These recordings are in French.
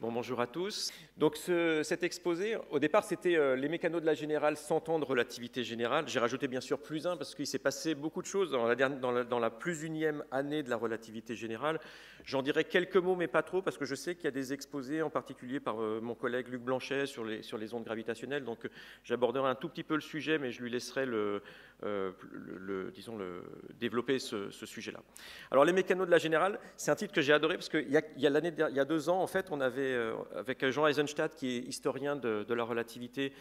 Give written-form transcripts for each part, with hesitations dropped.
Bon, bonjour à tous. Donc cet exposé, au départ, c'était les mécanos de la générale, 100 ans de relativité générale. J'ai rajouté bien sûr plus un parce qu'il s'est passé beaucoup de choses dans la plus unième année de la relativité générale. J'en dirai quelques mots, mais pas trop, parce que je sais qu'il y a des exposés, en particulier par mon collègue Luc Blanchet, sur les ondes gravitationnelles. Donc j'aborderai un tout petit peu le sujet, mais je lui laisserai développer ce sujet-là. Alors les mécanos de la générale, c'est un titre que j'ai adoré parce qu'il y a 2 ans, en fait, on avait, avec Jean Eisenstadt, qui est historien de la relativité,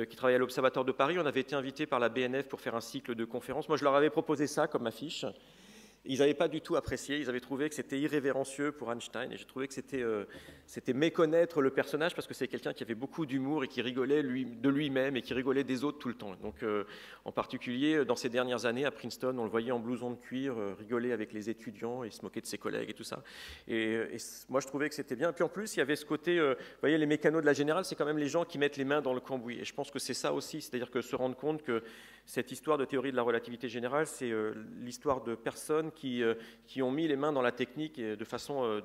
qui travaille à l'Observatoire de Paris, on avait été invité par la BNF pour faire un cycle de conférences. Moi, je leur avais proposé ça comme affiche. Ils n'avaient pas du tout apprécié, ils avaient trouvé que c'était irrévérencieux pour Einstein, et j'ai trouvé que c'était méconnaître le personnage, parce que c'est quelqu'un qui avait beaucoup d'humour et qui rigolait de lui-même et qui rigolait des autres tout le temps. Donc, en particulier, dans ces dernières années, à Princeton, on le voyait en blouson de cuir, rigoler avec les étudiants et se moquer de ses collègues et tout ça. Et moi, je trouvais que c'était bien. Et puis en plus, il y avait ce côté, vous voyez, les mécanos de la générale, c'est quand même les gens qui mettent les mains dans le cambouis. Et je pense que c'est ça aussi, c'est-à-dire que se rendre compte que cette histoire de théorie de la relativité générale, c'est l'histoire de personnes qui ont mis les mains dans la technique de façon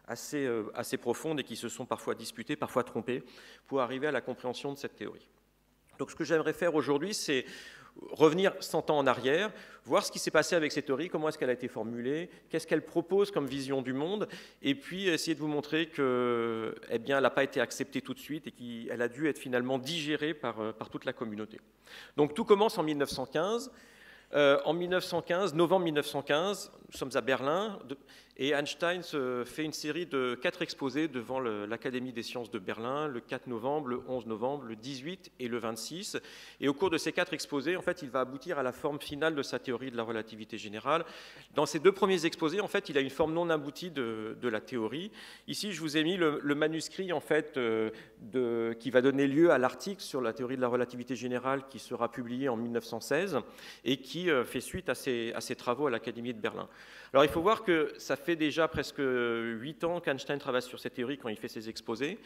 assez profonde et qui se sont parfois disputées, parfois trompées, pour arriver à la compréhension de cette théorie. Donc ce que j'aimerais faire aujourd'hui, c'est revenir 100 ans en arrière, voir ce qui s'est passé avec cette théorie, comment est-ce qu'elle a été formulée, qu'est-ce qu'elle propose comme vision du monde, et puis essayer de vous montrer qu'elle n'a pas été acceptée tout de suite et qu'elle a dû être finalement digérée par toute la communauté. Donc tout commence en 1915. En 1915, novembre 1915, nous sommes à Berlin, et Einstein se fait une série de 4 exposés devant l'Académie des sciences de Berlin, le 4 novembre, le 11 novembre, le 18 et le 26. Et au cours de ces 4 exposés, en fait, il va aboutir à la forme finale de sa théorie de la relativité générale. Dans ces 2 premiers exposés, en fait, il a une forme non aboutie de la théorie. Ici, je vous ai mis le manuscrit, en fait, qui va donner lieu à l'article sur la théorie de la relativité générale qui sera publié en 1916 et qui fait suite à ses travaux à l'Académie de Berlin. Alors, il faut voir que ça fait déjà presque 8 ans qu'Einstein travaille sur cette théorie quand il fait ses exposés.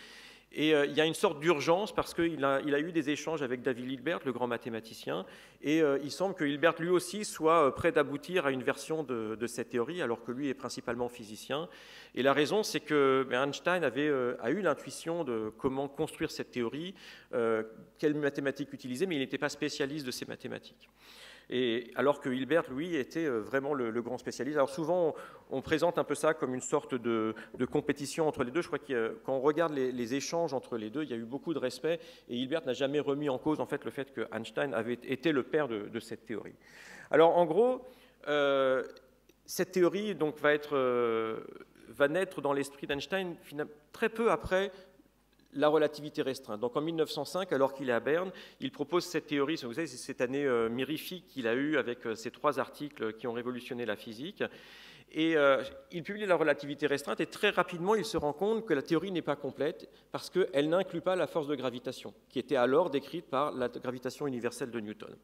Et il y a une sorte d'urgence parce qu'il a eu des échanges avec David Hilbert, le grand mathématicien, et il semble que Hilbert lui aussi soit prêt d'aboutir à une version de cette théorie, alors que lui est principalement physicien. Et la raison, c'est que Einstein a eu l'intuition de comment construire cette théorie, quelles mathématiques utiliser, mais il n'était pas spécialiste de ces mathématiques. Et alors que Hilbert, lui, était vraiment le grand spécialiste. Alors souvent, on présente un peu ça comme une sorte de compétition entre les deux. Je crois que quand on regarde les échanges entre les deux, il y a eu beaucoup de respect, et Hilbert n'a jamais remis en cause en fait, le fait que Einstein avait été le père de cette théorie. Alors en gros, cette théorie donc, va naître dans l'esprit d'Einstein très peu après la relativité restreinte. Donc en 1905, alors qu'il est à Berne, il propose cette théorie. Vous savez, c'est cette année mirifique qu'il a eue avec ces 3 articles qui ont révolutionné la physique. Et il publie la relativité restreinte et très rapidement, il se rend compte que la théorie n'est pas complète parce qu'elle n'inclut pas la force de gravitation, qui était alors décrite par la gravitation universelle de Newton.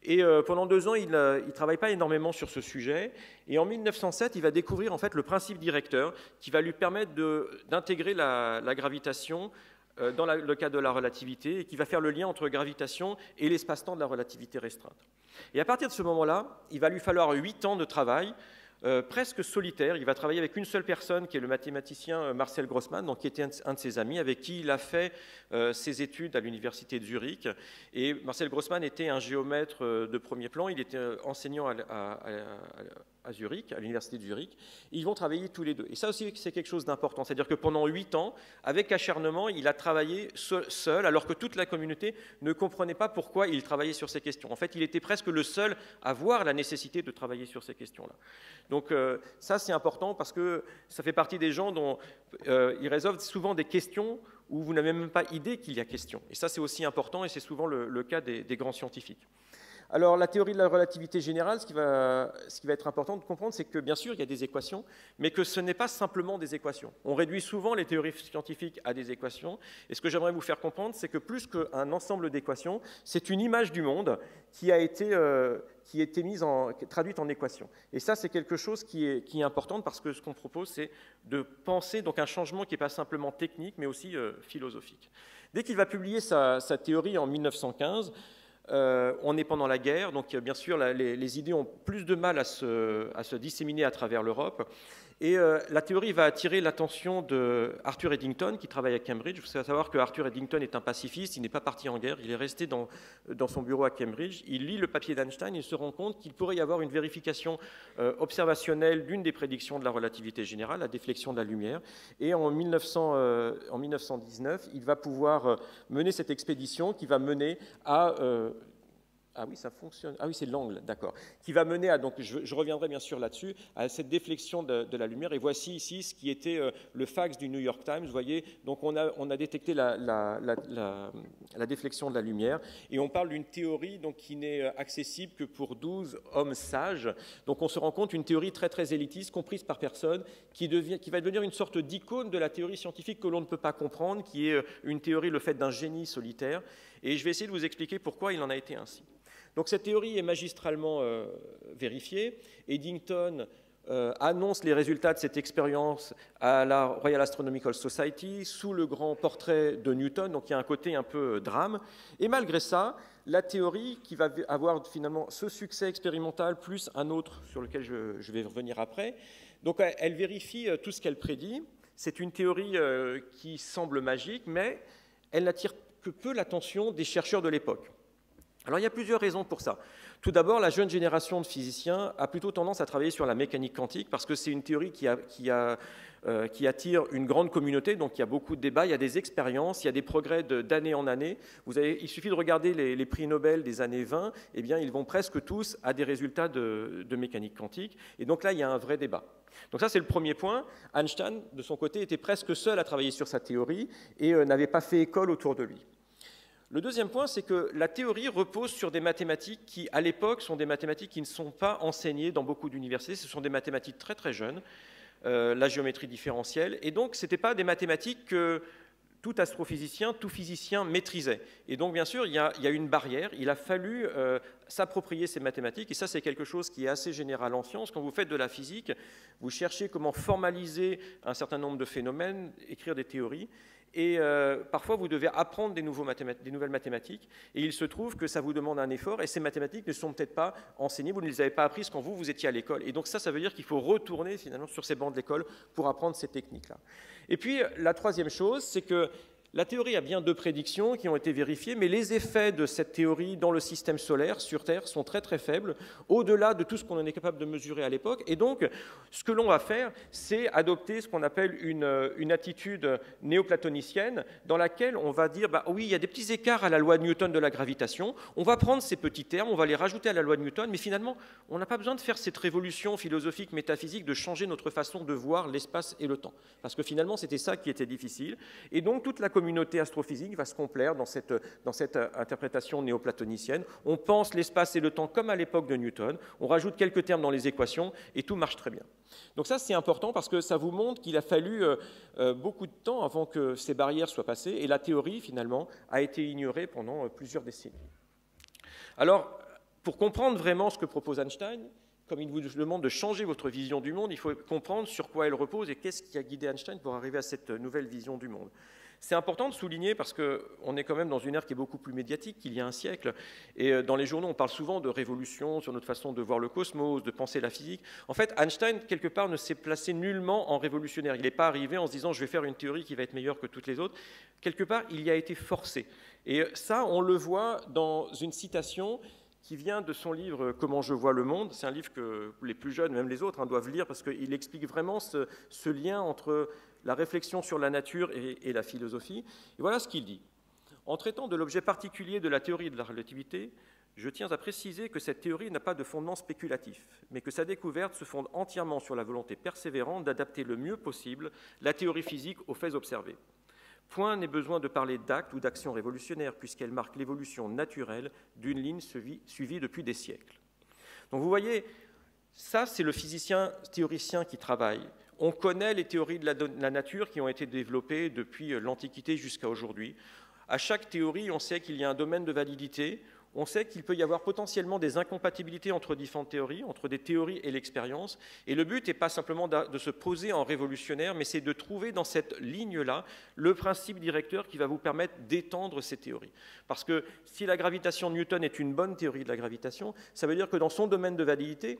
Et pendant 2 ans, il ne travaille pas énormément sur ce sujet. Et en 1907, il va découvrir en fait, le principe directeur qui va lui permettre d'intégrer la gravitation dans le cadre de la relativité et qui va faire le lien entre gravitation et l'espace-temps de la relativité restreinte. Et à partir de ce moment-là, il va lui falloir 8 ans de travail, presque solitaire. Il va travailler avec une seule personne, qui est le mathématicien Marcel Grossmann, donc, qui était un de ses amis, avec qui il a fait ses études à l'université de Zurich. Et Marcel Grossmann était un géomètre de premier plan. Il était enseignant à Zurich, à l'université de Zurich. Ils vont travailler tous les deux. Et ça aussi, c'est quelque chose d'important. C'est-à-dire que pendant 8 ans, avec acharnement, il a travaillé seul, alors que toute la communauté ne comprenait pas pourquoi il travaillait sur ces questions. En fait, il était presque le seul à voir la nécessité de travailler sur ces questions-là. Donc ça, c'est important parce que ça fait partie des gens dont ils résolvent souvent des questions où vous n'avez même pas idée qu'il y a question. Et ça, c'est aussi important et c'est souvent le cas des grands scientifiques. Alors, la théorie de la relativité générale, ce qui va être important de comprendre, c'est que, bien sûr, il y a des équations, mais que ce n'est pas simplement des équations. On réduit souvent les théories scientifiques à des équations, et ce que j'aimerais vous faire comprendre, c'est que plus qu'un ensemble d'équations, c'est une image du monde qui a été traduite en équations. Et ça, c'est quelque chose qui est important, parce que ce qu'on propose, c'est de penser donc un changement qui n'est pas simplement technique, mais aussi philosophique. Dès qu'il va publier sa théorie en 1915, On est pendant la guerre, donc bien sûr les idées ont plus de mal à se disséminer à travers l'Europe. Et la théorie va attirer l'attention d'Arthur Eddington, qui travaille à Cambridge. Il faut savoir que Arthur Eddington est un pacifiste, il n'est pas parti en guerre, il est resté dans son bureau à Cambridge. Il lit le papier d'Einstein et se rend compte qu'il pourrait y avoir une vérification observationnelle d'une des prédictions de la relativité générale, la déflexion de la lumière. Et en 1919, il va pouvoir mener cette expédition qui va mener à... Ah oui, ça fonctionne. Ah oui, c'est l'angle, d'accord. Qui va mener à, donc je reviendrai bien sûr là-dessus, à cette déflexion de la lumière. Et voici ici ce qui était le fax du New York Times. Vous voyez, donc on a détecté la déflexion de la lumière. Et on parle d'une théorie donc, qui n'est accessible que pour 12 hommes sages. Donc on se rend compte d'une théorie très très élitiste, comprise par personne, qui va devenir une sorte d'icône de la théorie scientifique que l'on ne peut pas comprendre, qui est une théorie, le fait d'un génie solitaire. Et je vais essayer de vous expliquer pourquoi il en a été ainsi. Donc cette théorie est magistralement vérifiée. Eddington annonce les résultats de cette expérience à la Royal Astronomical Society sous le grand portrait de Newton, donc il y a un côté un peu drame. Et malgré ça, la théorie qui va avoir finalement ce succès expérimental plus un autre sur lequel je vais revenir après, donc elle vérifie tout ce qu'elle prédit. C'est une théorie qui semble magique, mais elle n'attire que peu l'attention des chercheurs de l'époque. Alors il y a plusieurs raisons pour ça. Tout d'abord, la jeune génération de physiciens a plutôt tendance à travailler sur la mécanique quantique parce que c'est une théorie qui attire une grande communauté, donc il y a beaucoup de débats, il y a des expériences, il y a des progrès d'année en année. Il suffit de regarder les prix Nobel des années 20, eh bien, ils vont presque tous à des résultats de mécanique quantique. Et donc là, il y a un vrai débat. Donc ça, c'est le premier point. Einstein, de son côté, était presque seul à travailler sur sa théorie et n'avait pas fait école autour de lui. Le deuxième point, c'est que la théorie repose sur des mathématiques qui, à l'époque, sont des mathématiques qui ne sont pas enseignées dans beaucoup d'universités. Ce sont des mathématiques très très jeunes, la géométrie différentielle. Et donc, ce n'étaient pas des mathématiques que tout astrophysicien, tout physicien maîtrisait. Et donc, bien sûr, il y a une barrière. Il a fallu s'approprier ces mathématiques. Et ça, c'est quelque chose qui est assez général en sciences. Quand vous faites de la physique, vous cherchez comment formaliser un certain nombre de phénomènes, écrire des théories. Et parfois, vous devez apprendre des nouvelles mathématiques, et il se trouve que ça vous demande un effort, et ces mathématiques ne sont peut-être pas enseignées, vous ne les avez pas apprises quand vous étiez à l'école. Et donc ça veut dire qu'il faut retourner finalement sur ces bancs de l'école pour apprendre ces techniques-là. Et puis, la troisième chose, c'est que la théorie a bien deux prédictions qui ont été vérifiées, mais les effets de cette théorie dans le système solaire, sur Terre, sont très très faibles, au-delà de tout ce qu'on en est capable de mesurer à l'époque. Et donc, ce que l'on va faire, c'est adopter ce qu'on appelle une attitude néoplatonicienne, dans laquelle on va dire, bah oui, il y a des petits écarts à la loi de Newton de la gravitation, on va prendre ces petits termes, on va les rajouter à la loi de Newton, mais finalement, on n'a pas besoin de faire cette révolution philosophique, métaphysique, de changer notre façon de voir l'espace et le temps. Parce que finalement, c'était ça qui était difficile. Et donc, toute la communauté astrophysique va se complaire dans cette interprétation néoplatonicienne. On pense l'espace et le temps comme à l'époque de Newton, on rajoute quelques termes dans les équations et tout marche très bien. Donc ça, c'est important parce que ça vous montre qu'il a fallu beaucoup de temps avant que ces barrières soient passées et la théorie, finalement, a été ignorée pendant plusieurs décennies. Alors, pour comprendre vraiment ce que propose Einstein, comme il vous demande de changer votre vision du monde, il faut comprendre sur quoi elle repose et qu'est-ce qui a guidé Einstein pour arriver à cette nouvelle vision du monde. C'est important de souligner parce qu'on est quand même dans une ère qui est beaucoup plus médiatique qu'il y a un siècle. Et dans les journaux, on parle souvent de révolution sur notre façon de voir le cosmos, de penser la physique. En fait, Einstein, quelque part, ne s'est placé nullement en révolutionnaire. Il n'est pas arrivé en se disant « je vais faire une théorie qui va être meilleure que toutes les autres ». Quelque part, il y a été forcé. Et ça, on le voit dans une citation qui vient de son livre « Comment je vois le monde ». C'est un livre que les plus jeunes, même les autres, doivent lire parce qu'il explique vraiment ce lien entre la réflexion sur la nature et la philosophie. Et voilà ce qu'il dit. « En traitant de l'objet particulier de la théorie de la relativité, je tiens à préciser que cette théorie n'a pas de fondement spéculatif, mais que sa découverte se fonde entièrement sur la volonté persévérante d'adapter le mieux possible la théorie physique aux faits observés. Point n'est besoin de parler d'actes ou d'actions révolutionnaires, puisqu'elle marque l'évolution naturelle d'une ligne suivie depuis des siècles. » Donc vous voyez, ça c'est le physicien théoricien qui travaille. On connaît les théories de la nature qui ont été développées depuis l'Antiquité jusqu'à aujourd'hui. À chaque théorie, on sait qu'il y a un domaine de validité. on sait qu'il peut y avoir potentiellement des incompatibilités entre différentes théories, entre des théories et l'expérience. Et le but n'est pas simplement de se poser en révolutionnaire, mais c'est de trouver dans cette ligne-là le principe directeur qui va vous permettre d'étendre ces théories. Parce que si la gravitation de Newton est une bonne théorie de la gravitation, ça veut dire que dans son domaine de validité,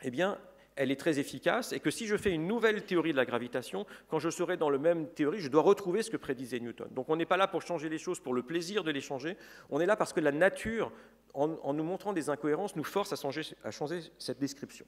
eh bien, elle est très efficace, et que si je fais une nouvelle théorie de la gravitation, quand je serai dans la même théorie, je dois retrouver ce que prédisait Newton. Donc on n'est pas là pour changer les choses pour le plaisir de les changer, on est là parce que la nature, en nous montrant des incohérences, nous force à changer cette description.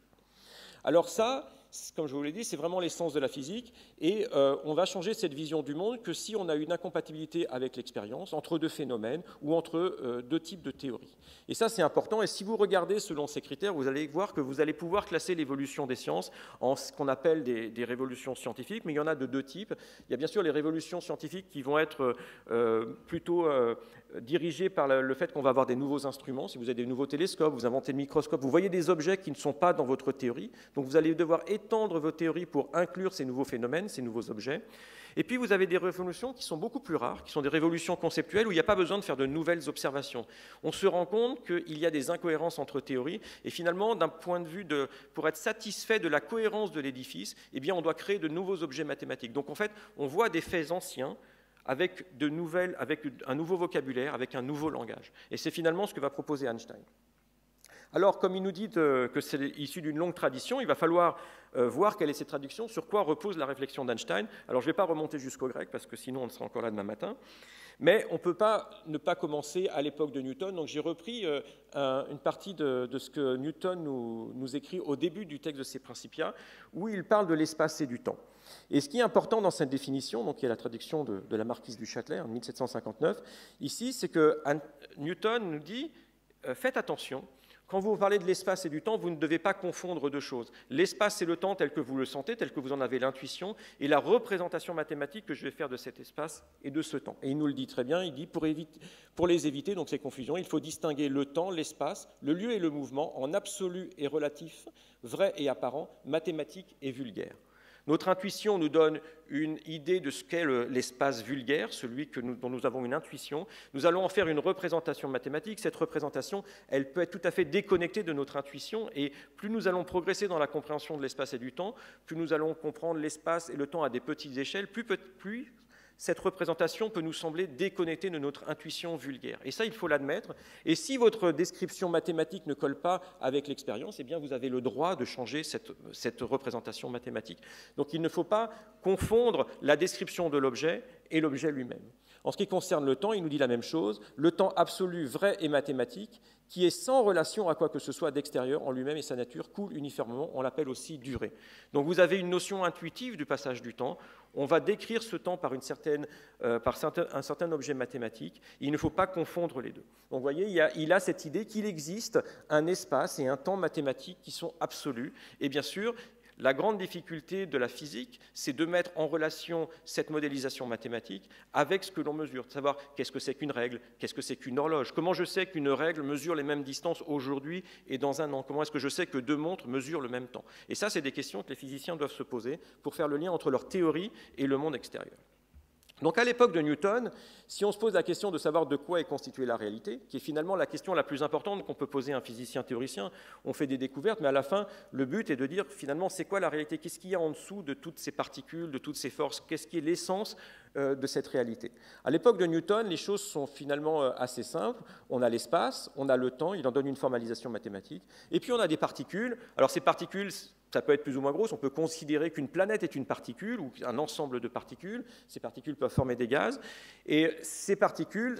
Alors ça, comme je vous l'ai dit, c'est vraiment l'essence de la physique, et on va changer cette vision du monde que si on a une incompatibilité avec l'expérience, entre deux phénomènes ou entre deux types de théories. Et ça, c'est important, et si vous regardez selon ces critères, vous allez voir que vous allez pouvoir classer l'évolution des sciences en ce qu'on appelle des révolutions scientifiques, mais il y en a de deux types. Il y a bien sûr les révolutions scientifiques qui vont être plutôt dirigées par le fait qu'on va avoir des nouveaux instruments. Si vous avez des nouveaux télescopes, vous inventez le microscope, vous voyez des objets qui ne sont pas dans votre théorie, donc vous allez devoir étendre vos théories pour inclure ces nouveaux phénomènes, ces nouveaux objets. Et puis vous avez des révolutions qui sont beaucoup plus rares, qui sont des révolutions conceptuelles où il n'y a pas besoin de faire de nouvelles observations. On se rend compte qu'il y a des incohérences entre théories, et finalement, d'un point de vue pour être satisfait de la cohérence de l'édifice, eh bien, on doit créer de nouveaux objets mathématiques. Donc en fait, on voit des faits anciens avec un nouveau vocabulaire, avec un nouveau langage. Et c'est finalement ce que va proposer Einstein. Alors, comme il nous dit que c'est issu d'une longue tradition, il va falloir voir quelle est cette traduction, sur quoi repose la réflexion d'Einstein. Alors, je ne vais pas remonter jusqu'au grec, parce que sinon on sera encore là demain matin. Mais on ne peut pas ne pas commencer à l'époque de Newton. Donc, j'ai repris une partie de ce que Newton nous écrit au début du texte de ses Principia, où il parle de l'espace et du temps. Et ce qui est important dans cette définition, donc il y a la traduction de la marquise du Châtelet en 1759, ici, c'est que Newton nous dit faites attention. Quand vous parlez de l'espace et du temps, vous ne devez pas confondre deux choses. L'espace et le temps tel que vous le sentez, tel que vous en avez l'intuition, et la représentation mathématique que je vais faire de cet espace et de ce temps. Et il nous le dit très bien, il dit pour les éviter donc ces confusions, il faut distinguer le temps, l'espace, le lieu et le mouvement en absolu et relatif, vrai et apparent, mathématique et vulgaire. Notre intuition nous donne une idée de ce qu'est l'espace vulgaire, celui dont nous avons une intuition. Nous allons en faire une représentation mathématique. Cette représentation, elle peut être tout à fait déconnectée de notre intuition. Et plus nous allons progresser dans la compréhension de l'espace et du temps, plus nous allons comprendre l'espace et le temps à des petites échelles, plus cette représentation peut nous sembler déconnectée de notre intuition vulgaire. Et ça, il faut l'admettre. Et si votre description mathématique ne colle pas avec l'expérience, eh bien, vous avez le droit de changer cette représentation mathématique. Donc, il ne faut pas confondre la description de l'objet et l'objet lui-même. En ce qui concerne le temps, il nous dit la même chose. Le temps absolu, vrai et mathématique, qui est sans relation à quoi que ce soit d'extérieur en lui-même et sa nature, coule uniformément, on l'appelle aussi durée. Donc vous avez une notion intuitive du passage du temps. On va décrire ce temps par un certain objet mathématique. Il ne faut pas confondre les deux. Donc vous voyez, il a cette idée qu'il existe un espace et un temps mathématiques qui sont absolus. Et bien sûr, la grande difficulté de la physique, c'est de mettre en relation cette modélisation mathématique avec ce que l'on mesure, de savoir qu'est-ce que c'est qu'une règle, qu'est-ce que c'est qu'une horloge, comment je sais qu'une règle mesure les mêmes distances aujourd'hui et dans un an, comment est-ce que je sais que deux montres mesurent le même temps. Et ça, c'est des questions que les physiciens doivent se poser pour faire le lien entre leur théorie et le monde extérieur. Donc à l'époque de Newton, si on se pose la question de savoir de quoi est constituée la réalité, qui est finalement la question la plus importante qu'on peut poser à un physicien théoricien, on fait des découvertes, mais à la fin, le but est de dire finalement c'est quoi la réalité, qu'est-ce qu'il y a en dessous de toutes ces particules, de toutes ces forces, qu'est-ce qui est l'essence de cette réalité. À l'époque de Newton, les choses sont finalement assez simples. On a l'espace, on a le temps, il en donne une formalisation mathématique, et puis on a des particules. Alors ces particules, ça peut être plus ou moins gros, on peut considérer qu'une planète est une particule ou un ensemble de particules. Ces particules peuvent former des gaz. Et ces particules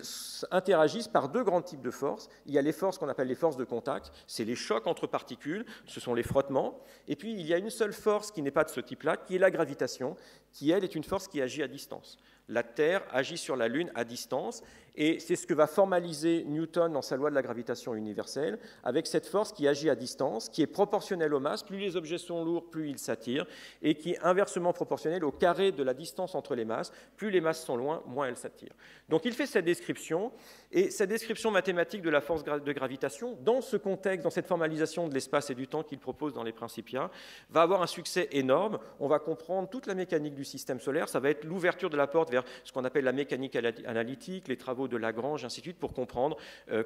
interagissent par deux grands types de forces. Il y a les forces qu'on appelle les forces de contact, c'est les chocs entre particules, ce sont les frottements. Et puis il y a une seule force qui n'est pas de ce type-là, qui est la gravitation, qui elle est une force qui agit à distance. La Terre agit sur la Lune à distance, et c'est ce que va formaliser Newton dans sa loi de la gravitation universelle, avec cette force qui agit à distance, qui est proportionnelle aux masses. Plus les objets sont lourds, plus ils s'attirent, et qui est inversement proportionnelle au carré de la distance entre les masses. Plus les masses sont loin, moins elles s'attirent. Donc il fait cette description, et cette description mathématique de la force de gravitation, dans ce contexte, dans cette formalisation de l'espace et du temps qu'il propose dans les Principia, va avoir un succès énorme. On va comprendre toute la mécanique du système solaire, ça va être l'ouverture de la porte vers travers ce qu'on appelle la mécanique analytique, les travaux de Lagrange, ainsi de suite, pour comprendre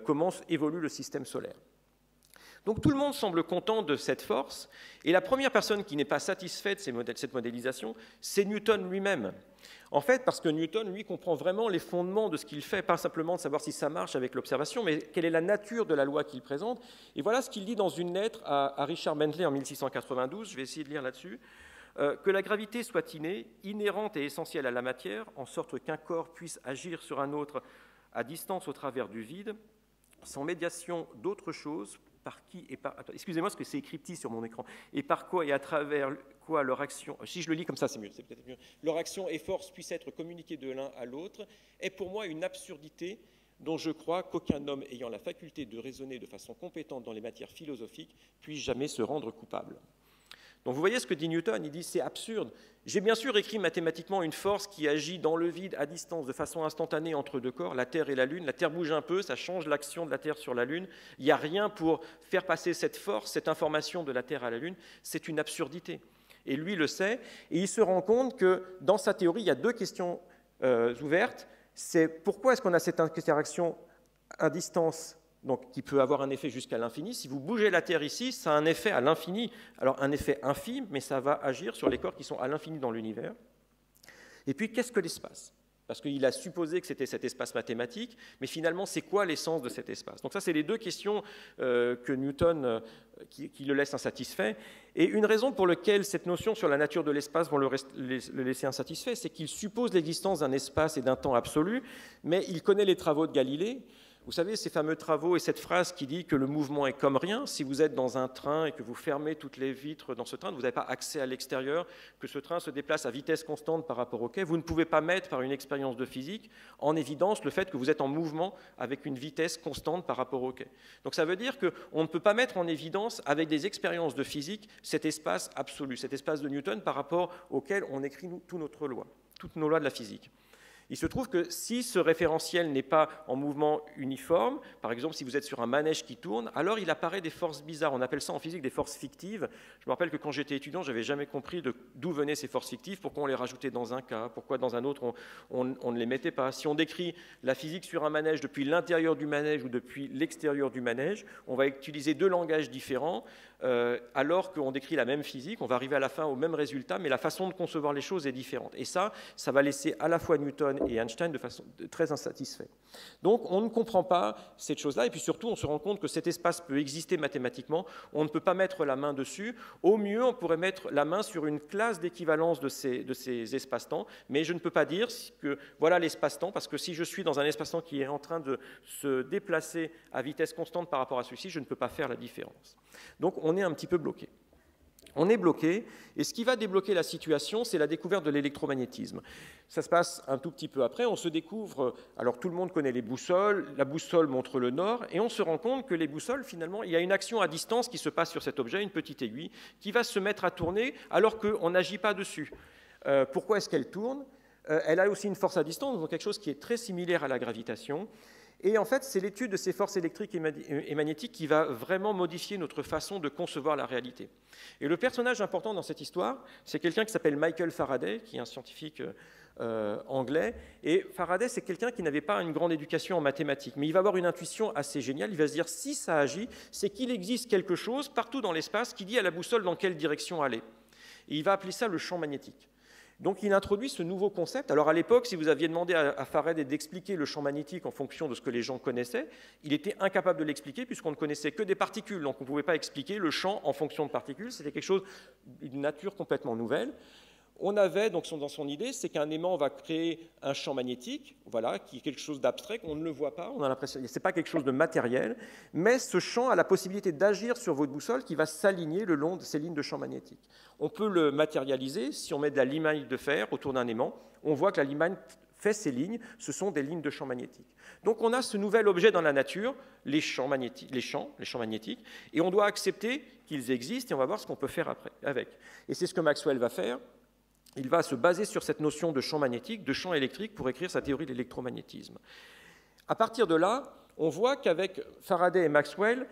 comment évolue le système solaire. Donc tout le monde semble content de cette force, et la première personne qui n'est pas satisfaite de cette modélisation, c'est Newton lui-même. En fait, parce que Newton, lui, comprend vraiment les fondements de ce qu'il fait, pas simplement de savoir si ça marche avec l'observation, mais quelle est la nature de la loi qu'il présente. Et voilà ce qu'il dit dans une lettre à Richard Bentley en 1692, je vais essayer de lire là-dessus. Que la gravité soit innée, inhérente et essentielle à la matière, en sorte qu'un corps puisse agir sur un autre à distance au travers du vide, sans médiation d'autre chose, par qui et par... Excusez-moi, parce que c'est écrit petit sur mon écran. Et par quoi et à travers quoi leur action... Si je le lis comme ça, c'est mieux, c'est peut-être mieux. Leur action et force puissent être communiquées de l'un à l'autre est pour moi une absurdité dont je crois qu'aucun homme ayant la faculté de raisonner de façon compétente dans les matières philosophiques puisse jamais se rendre coupable. Donc vous voyez ce que dit Newton, il dit c'est absurde. J'ai bien sûr écrit mathématiquement une force qui agit dans le vide à distance de façon instantanée entre deux corps, la Terre et la Lune. La Terre bouge un peu, ça change l'action de la Terre sur la Lune. Il n'y a rien pour faire passer cette force, cette information de la Terre à la Lune. C'est une absurdité. Et lui le sait, et il se rend compte que dans sa théorie, il y a deux questions ouvertes. C'est pourquoi est-ce qu'on a cette interaction à distance, donc qui peut avoir un effet jusqu'à l'infini. Si vous bougez la Terre ici, ça a un effet à l'infini. Alors un effet infime, mais ça va agir sur les corps qui sont à l'infini dans l'univers. Et puis, qu'est-ce que l'espace? Parce qu'il a supposé que c'était cet espace mathématique, mais finalement, c'est quoi l'essence de cet espace? Donc ça, c'est les deux questions que Newton, qui le laissent insatisfait. Et une raison pour laquelle cette notion sur la nature de l'espace vont le laisser insatisfait, c'est qu'il suppose l'existence d'un espace et d'un temps absolu, mais il connaît les travaux de Galilée. Vous savez, ces fameux travaux et cette phrase qui dit que le mouvement est comme rien, si vous êtes dans un train et que vous fermez toutes les vitres dans ce train, vous n'avez pas accès à l'extérieur, que ce train se déplace à vitesse constante par rapport au quai, vous ne pouvez pas mettre par une expérience de physique en évidence le fait que vous êtes en mouvement avec une vitesse constante par rapport au quai. Donc ça veut dire qu'on ne peut pas mettre en évidence avec des expériences de physique cet espace absolu, cet espace de Newton par rapport auquel on écrit toutes nos lois de la physique. Il se trouve que si ce référentiel n'est pas en mouvement uniforme, par exemple si vous êtes sur un manège qui tourne, alors il apparaît des forces bizarres. On appelle ça en physique des forces fictives. Je me rappelle que quand j'étais étudiant, je n'avais jamais compris d'où venaient ces forces fictives, pourquoi on les rajoutait dans un cas, pourquoi dans un autre on ne les mettait pas. Si on décrit la physique sur un manège depuis l'intérieur du manège ou depuis l'extérieur du manège, on va utiliser deux langages différents. Alors qu'on décrit la même physique, on va arriver à la fin au même résultat, mais la façon de concevoir les choses est différente. Et ça va laisser à la fois Newton et Einstein de façon très insatisfaits. Donc on ne comprend pas cette chose-là, et puis surtout on se rend compte que cet espace peut exister mathématiquement, on ne peut pas mettre la main dessus. Au mieux, on pourrait mettre la main sur une classe d'équivalence de ces espaces-temps, mais je ne peux pas dire que voilà l'espace-temps, parce que si je suis dans un espace-temps qui est en train de se déplacer à vitesse constante par rapport à celui-ci, je ne peux pas faire la différence. Donc on est un petit peu bloqué. On est bloqué, et ce qui va débloquer la situation, c'est la découverte de l'électromagnétisme. Ça se passe un tout petit peu après, on se découvre, alors tout le monde connaît les boussoles, la boussole montre le nord, et on se rend compte que les boussoles, finalement, il y a une action à distance qui se passe sur cet objet, une petite aiguille, qui va se mettre à tourner alors qu'on n'agit pas dessus. Pourquoi est-ce qu'elle tourne? Elle a aussi une force à distance, donc quelque chose qui est très similaire à la gravitation. Et en fait, c'est l'étude de ces forces électriques et magnétiques qui va vraiment modifier notre façon de concevoir la réalité. Et le personnage important dans cette histoire, c'est quelqu'un qui s'appelle Michael Faraday, qui est un scientifique anglais. Et Faraday, c'est quelqu'un qui n'avait pas une grande éducation en mathématiques, mais il va avoir une intuition assez géniale. Il va se dire, si ça agit, c'est qu'il existe quelque chose partout dans l'espace qui dit à la boussole dans quelle direction aller. Et il va appeler ça le champ magnétique. Donc il introduit ce nouveau concept. Alors à l'époque, si vous aviez demandé à Faraday d'expliquer le champ magnétique en fonction de ce que les gens connaissaient, il était incapable de l'expliquer puisqu'on ne connaissait que des particules. Donc on ne pouvait pas expliquer le champ en fonction de particules. C'était quelque chose d'une nature complètement nouvelle. On avait, donc dans son idée, c'est qu'un aimant va créer un champ magnétique, voilà, qui est quelque chose d'abstrait, qu'on ne le voit pas, on a l'impression que ce n'est pas quelque chose de matériel, mais ce champ a la possibilité d'agir sur votre boussole qui va s'aligner le long de ces lignes de champ magnétique. On peut le matérialiser si on met de la limagne de fer autour d'un aimant, on voit que la limagne fait ces lignes, ce sont des lignes de champ magnétique. Donc on a ce nouvel objet dans la nature, les champs magnétiques, et on doit accepter qu'ils existent et on va voir ce qu'on peut faire après, avec. Et c'est ce que Maxwell va faire. Il va se baser sur cette notion de champ magnétique, de champ électrique, pour écrire sa théorie de l'électromagnétisme. À partir de là, on voit qu'avec Faraday et Maxwell,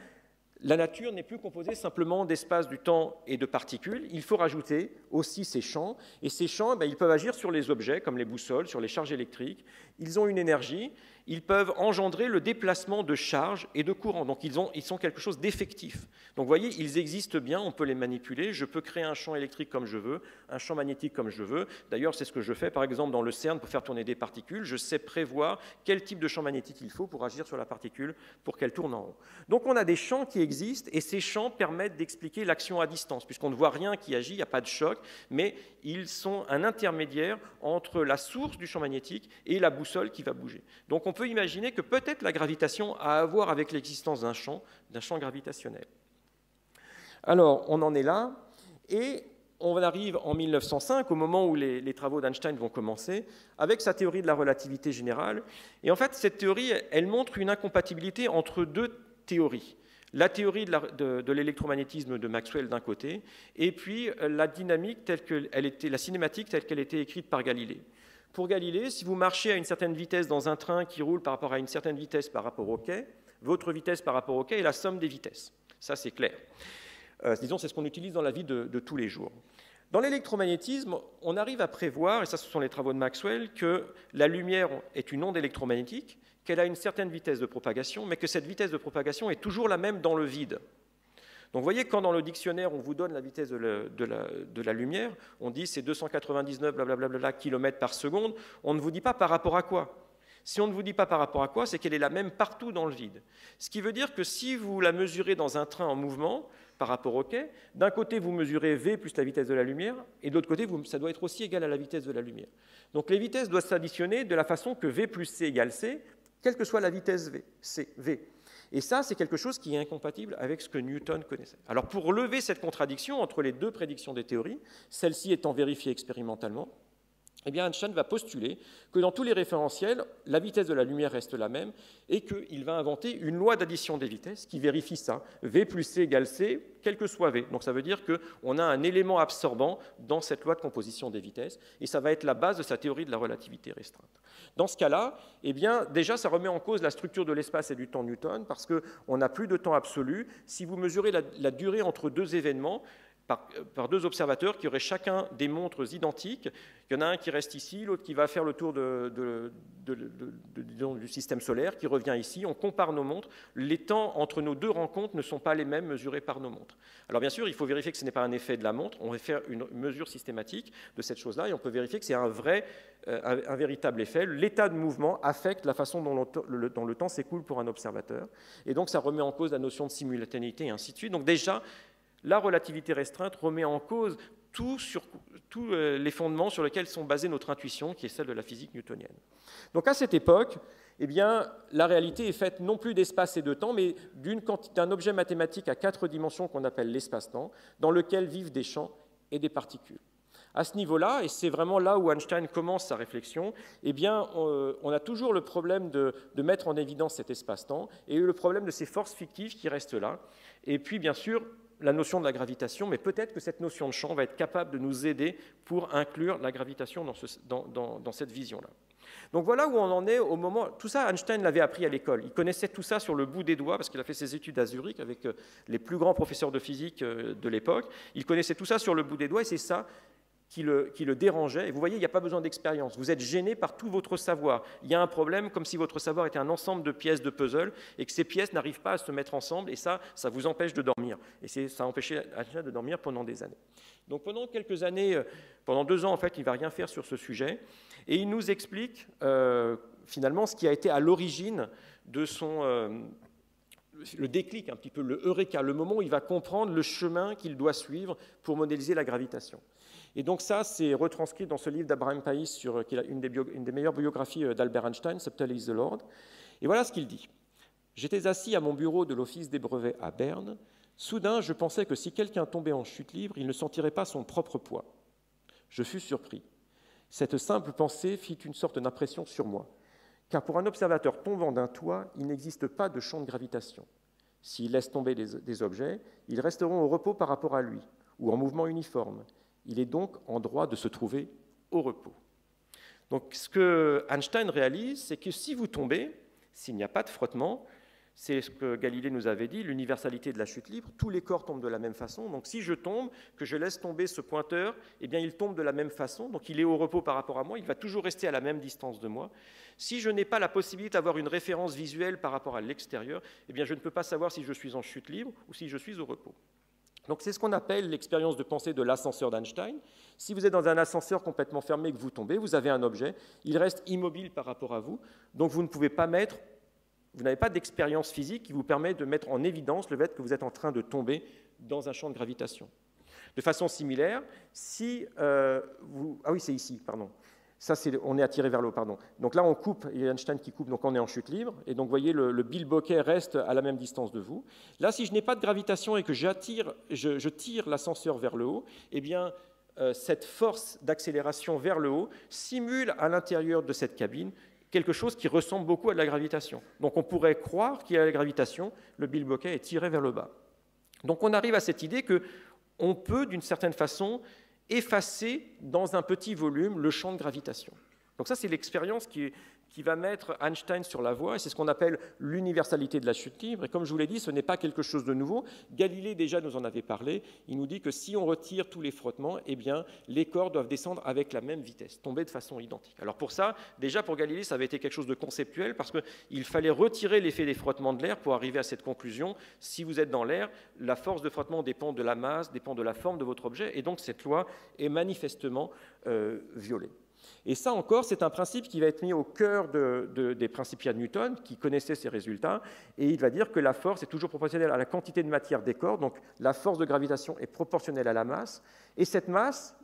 la nature n'est plus composée simplement d'espace, du temps et de particules. Il faut rajouter aussi ces champs. Et ces champs, ils peuvent agir sur les objets, comme les boussoles, sur les charges électriques. Ils ont une énergie. Ils peuvent engendrer le déplacement de charges et de courants. Donc, ils sont quelque chose d'effectif. Donc, vous voyez, ils existent bien, on peut les manipuler. Je peux créer un champ électrique comme je veux, un champ magnétique comme je veux. D'ailleurs, c'est ce que je fais, par exemple, dans le CERN pour faire tourner des particules. Je sais prévoir quel type de champ magnétique il faut pour agir sur la particule pour qu'elle tourne en haut. Donc, on a des champs qui existent et ces champs permettent d'expliquer l'action à distance, puisqu'on ne voit rien qui agit, il n'y a pas de choc, mais ils sont un intermédiaire entre la source du champ magnétique et la boussole qui va bouger. Donc, on peut imaginer que peut-être la gravitation a à voir avec l'existence d'un champ gravitationnel. Alors, on en est là, et on arrive en 1905, au moment où les travaux d'Einstein vont commencer, avec sa théorie de la relativité générale. Et en fait, cette théorie, elle montre une incompatibilité entre deux théories. La théorie de l'électromagnétisme de Maxwell d'un côté, et puis la dynamique telle qu'elle était, la cinématique telle qu'elle était écrite par Galilée. Pour Galilée, si vous marchez à une certaine vitesse dans un train qui roule par rapport à une certaine vitesse par rapport au quai, votre vitesse par rapport au quai est la somme des vitesses. Ça, c'est clair. Disons, c'est ce qu'on utilise dans la vie de tous les jours. Dans l'électromagnétisme, on arrive à prévoir, et ça ce sont les travaux de Maxwell, que la lumière est une onde électromagnétique, qu'elle a une certaine vitesse de propagation, mais que cette vitesse de propagation est toujours la même dans le vide. Donc vous voyez, quand dans le dictionnaire, on vous donne la vitesse de la lumière, on dit c'est 299 km par seconde, on ne vous dit pas par rapport à quoi. Si on ne vous dit pas par rapport à quoi, c'est qu'elle est la même partout dans le vide. Ce qui veut dire que si vous la mesurez dans un train en mouvement, par rapport au quai, d'un côté, vous mesurez v plus la vitesse de la lumière, et de l'autre côté, ça doit être aussi égal à la vitesse de la lumière. Donc les vitesses doivent s'additionner de la façon que v plus c égale c, quelle que soit la vitesse v. Et ça, c'est quelque chose qui est incompatible avec ce que Newton connaissait. Alors pour lever cette contradiction entre les deux prédictions des théories, celle-ci étant vérifiée expérimentalement, eh bien Einstein va postuler que dans tous les référentiels, la vitesse de la lumière reste la même et qu'il va inventer une loi d'addition des vitesses qui vérifie ça. V plus C égale C, quel que soit V. Donc ça veut dire qu'on a un élément absorbant dans cette loi de composition des vitesses et ça va être la base de sa théorie de la relativité restreinte. Dans ce cas-là, eh bien, déjà, ça remet en cause la structure de l'espace et du temps Newton parce qu'on n'a plus de temps absolu. Si vous mesurez la durée entre deux événements, par deux observateurs qui auraient chacun des montres identiques. Il y en a un qui reste ici, l'autre qui va faire le tour du système solaire, qui revient ici. On compare nos montres. Les temps entre nos deux rencontres ne sont pas les mêmes mesurés par nos montres. Alors bien sûr, il faut vérifier que ce n'est pas un effet de la montre. On va faire une mesure systématique de cette chose-là et on peut vérifier que c'est un véritable effet. L'état de mouvement affecte la façon dont le temps s'écoule pour un observateur. Et donc ça remet en cause la notion de simultanéité et ainsi de suite. Donc déjà, la relativité restreinte remet en cause tous les fondements sur lesquels sont basées notre intuition, qui est celle de la physique newtonienne. Donc à cette époque, eh bien, la réalité est faite non plus d'espace et de temps, mais d'un objet mathématique à 4 dimensions qu'on appelle l'espace-temps, dans lequel vivent des champs et des particules. À ce niveau-là, et c'est vraiment là où Einstein commence sa réflexion, eh bien, on a toujours le problème de mettre en évidence cet espace-temps et le problème de ces forces fictives qui restent là. Et puis, bien sûr, la notion de la gravitation, mais peut-être que cette notion de champ va être capable de nous aider pour inclure la gravitation dans cette vision-là. Donc voilà où on en est au moment... Tout ça, Einstein l'avait appris à l'école. Il connaissait tout ça sur le bout des doigts parce qu'il a fait ses études à Zurich avec les plus grands professeurs de physique de l'époque. Il connaissait tout ça sur le bout des doigts et c'est ça qui le dérangeait. Et vous voyez, il n'y a pas besoin d'expérience. Vous êtes gêné par tout votre savoir. Il y a un problème comme si votre savoir était un ensemble de pièces de puzzle et que ces pièces n'arrivent pas à se mettre ensemble et ça vous empêche de dormir. Et ça a empêché Einstein de dormir pendant des années. Donc pendant quelques années, pendant 2 ans en fait, il ne va rien faire sur ce sujet et il nous explique finalement ce qui a été à l'origine de le déclic, un petit peu le eureka, le moment où il va comprendre le chemin qu'il doit suivre pour modéliser la gravitation. Et donc ça, c'est retranscrit dans ce livre d'Abraham Pais, qui est une des meilleures biographies d'Albert Einstein, Subtle is the Lord. Et voilà ce qu'il dit. « J'étais assis à mon bureau de l'Office des brevets à Berne. Soudain, je pensais que si quelqu'un tombait en chute libre, il ne sentirait pas son propre poids. Je fus surpris. Cette simple pensée fit une sorte d'impression sur moi. Car pour un observateur tombant d'un toit, il n'existe pas de champ de gravitation. S'il laisse tomber des objets, ils resteront au repos par rapport à lui, ou en mouvement uniforme. Il est donc en droit de se trouver au repos. » Donc ce que Einstein réalise, c'est que si vous tombez, s'il n'y a pas de frottement, C'est ce que Galilée nous avait dit, l'universalité de la chute libre. Tous les corps tombent de la même façon. Donc si je tombe, que je laisse tomber ce pointeur, eh bien il tombe de la même façon. Donc il est au repos par rapport à moi, il va toujours rester à la même distance de moi. Si je n'ai pas la possibilité d'avoir une référence visuelle par rapport à l'extérieur, eh bien je ne peux pas savoir si je suis en chute libre ou si je suis au repos. Donc c'est ce qu'on appelle l'expérience de pensée de l'ascenseur d'Einstein. Si vous êtes dans un ascenseur complètement fermé et que vous tombez, vous avez un objet, il reste immobile par rapport à vous, donc vous ne pouvez pas mettre, vous n'avez pas d'expérience physique qui vous permet de mettre en évidence le fait que vous êtes en train de tomber dans un champ de gravitation. De façon similaire, si vous... Ah oui, c'est ici, pardon. Ça, on est attiré vers le haut, pardon. Donc là, on coupe, il y a Einstein qui coupe, donc on est en chute libre. Et donc, vous voyez, le bilboquet reste à la même distance de vous. Là, si je n'ai pas de gravitation et que je tire l'ascenseur vers le haut, eh bien, cette force d'accélération vers le haut simule à l'intérieur de cette cabine quelque chose qui ressemble beaucoup à de la gravitation. Donc, on pourrait croire qu'il y a la gravitation, le bilboquet est tiré vers le bas. Donc, on arrive à cette idée qu'on peut, d'une certaine façon, effacer dans un petit volume le champ de gravitation. Donc ça, c'est l'expérience qui va mettre Einstein sur la voie, et c'est ce qu'on appelle l'universalité de la chute libre. Et comme je vous l'ai dit, ce n'est pas quelque chose de nouveau. Galilée déjà nous en avait parlé. Il nous dit que si on retire tous les frottements, eh bien, les corps doivent descendre avec la même vitesse, tomber de façon identique. Alors pour ça, déjà pour Galilée, ça avait été quelque chose de conceptuel, parce qu'il fallait retirer l'effet des frottements de l'air pour arriver à cette conclusion. Si vous êtes dans l'air, la force de frottement dépend de la masse, dépend de la forme de votre objet, et donc cette loi est manifestement violée. Et ça encore, c'est un principe qui va être mis au cœur des principia de Newton, qui connaissaient ces résultats, et il va dire que la force est toujours proportionnelle à la quantité de matière des corps, donc la force de gravitation est proportionnelle à la masse, et cette masse,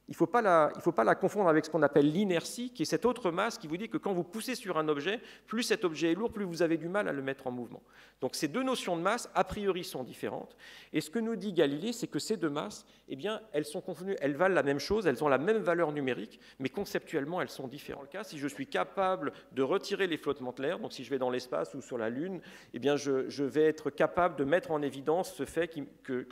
il ne faut pas la confondre avec ce qu'on appelle l'inertie, qui est cette autre masse qui vous dit que quand vous poussez sur un objet, plus cet objet est lourd, plus vous avez du mal à le mettre en mouvement. Donc ces deux notions de masse, a priori, sont différentes. Et ce que nous dit Galilée, c'est que ces deux masses, eh bien, elles sont confondues, elles valent la même chose, elles ont la même valeur numérique, mais conceptuellement, elles sont différentes. Dans le cas, si je suis capable de retirer les flottements de l'air, donc si je vais dans l'espace ou sur la Lune, eh bien, je vais être capable de mettre en évidence ce fait que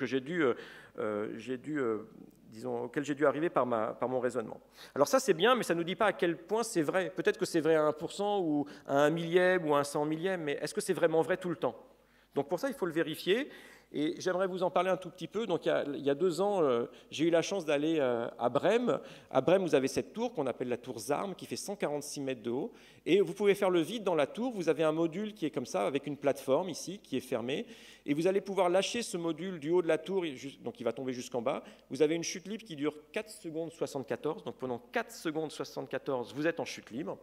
auquel j'ai dû arriver par mon raisonnement. Alors ça, c'est bien, mais ça ne nous dit pas à quel point c'est vrai. Peut-être que c'est vrai à 1% ou à 1 millième ou à un 100 millième, mais est-ce que c'est vraiment vrai tout le temps? Donc pour ça, il faut le vérifier. Et j'aimerais vous en parler un tout petit peu. Donc il y a 2 ans, j'ai eu la chance d'aller à Brême. À Brême, vous avez cette tour qu'on appelle la tour Zarm, qui fait 146 mètres de haut. Et vous pouvez faire le vide dans la tour. Vous avez un module qui est comme ça, avec une plateforme ici, qui est fermée. Et vous allez pouvoir lâcher ce module du haut de la tour, donc il va tomber jusqu'en bas. Vous avez une chute libre qui dure 4 secondes 74. Donc pendant 4 secondes 74, vous êtes en chute libre.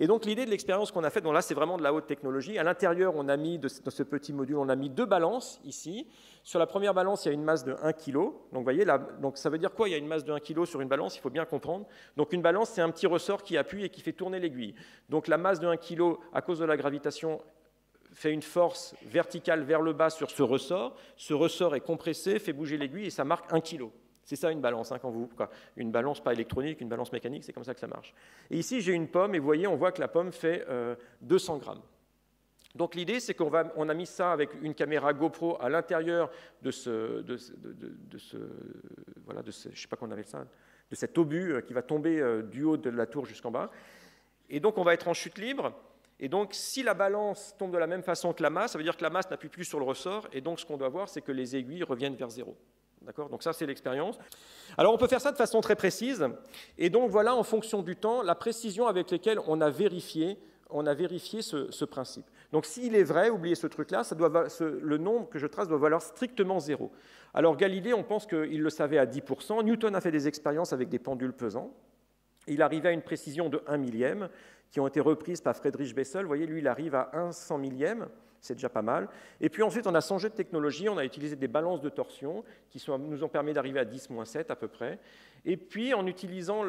Et donc l'idée de l'expérience qu'on a faite, donc là c'est vraiment de la haute technologie. À l'intérieur, on a mis, dans ce petit module, on a mis 2 balances ici. Sur la première balance, il y a une masse de 1 kg. Donc vous voyez, donc ça veut dire quoi? Il y a une masse de 1 kg sur une balance, il faut bien comprendre. Donc une balance, c'est un petit ressort qui appuie et qui fait tourner l'aiguille. Donc la masse de 1 kg, à cause de la gravitation, fait une force verticale vers le bas sur ce ressort. Ce ressort est compressé, fait bouger l'aiguille et ça marque 1 kg. C'est ça une balance, hein, une balance pas électronique, une balance mécanique, c'est comme ça que ça marche. Et ici, j'ai une pomme, et vous voyez, on voit que la pomme fait 200 grammes. Donc l'idée, c'est qu'on a mis ça avec une caméra GoPro à l'intérieur de je sais pas comment on appelle ça, de cet obus qui va tomber du haut de la tour jusqu'en bas. Et donc, on va être en chute libre. Et donc, si la balance tombe de la même façon que la masse, ça veut dire que la masse n'appuie plus sur le ressort. Et donc, ce qu'on doit voir, c'est que les aiguilles reviennent vers zéro. D'accord? Donc ça, c'est l'expérience. Alors, on peut faire ça de façon très précise. Et donc, voilà, en fonction du temps, la précision avec laquelle on a vérifié ce principe. Donc, s'il est vrai, oubliez ce truc-là, le nombre que je trace doit valoir strictement 0. Alors, Galilée, on pense qu'il le savait à 10%. Newton a fait des expériences avec des pendules pesants. Il arrivait à une précision de 1 millième, qui ont été reprises par Friedrich Bessel. Vous voyez, lui, il arrive à 1 100 millième. C'est déjà pas mal. Et puis ensuite, on a changé de technologie, on a utilisé des balances de torsion qui nous ont permis d'arriver à 10-7 à peu près. Et puis, en utilisant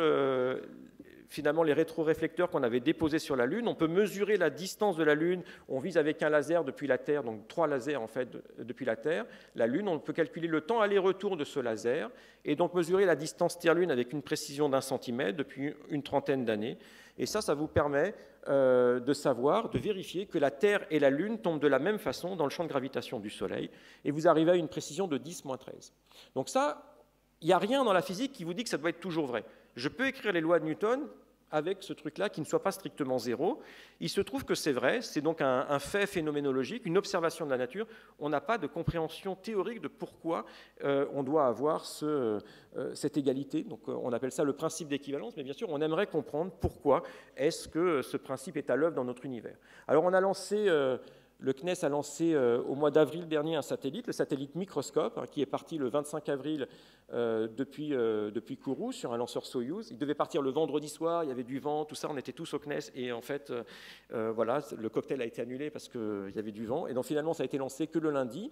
finalement les rétroréflecteurs qu'on avait déposés sur la Lune, on peut mesurer la distance de la Lune. On vise avec un laser depuis la Terre, donc 3 lasers en fait depuis la Terre. La Lune, on peut calculer le temps aller-retour de ce laser et donc mesurer la distance Terre-Lune avec une précision d'1 centimètre depuis une trentaine d'années. Et ça vous permet de savoir, de vérifier que la Terre et la Lune tombent de la même façon dans le champ de gravitation du Soleil, et vous arrivez à une précision de 10-13. Donc ça, il n'y a rien dans la physique qui vous dit que ça doit être toujours vrai. Je peux écrire les lois de Newton, avec ce truc-là qui ne soit pas strictement zéro. Il se trouve que c'est vrai, c'est donc un fait phénoménologique, une observation de la nature. On n'a pas de compréhension théorique de pourquoi on doit avoir cette égalité. Donc on appelle ça le principe d'équivalence, mais bien sûr on aimerait comprendre pourquoi est-ce que ce principe est à l'œuvre dans notre univers. Alors on a lancé... Le CNES a lancé au mois d'avril dernier un satellite, le satellite Microscope, hein, qui est parti le 25 avril depuis Kourou sur un lanceur Soyouz. Il devait partir le vendredi soir, il y avait du vent, tout ça, on était tous au CNES et en fait, voilà, le cocktail a été annulé parce qu'il y avait du vent et donc finalement ça a été lancé que le lundi.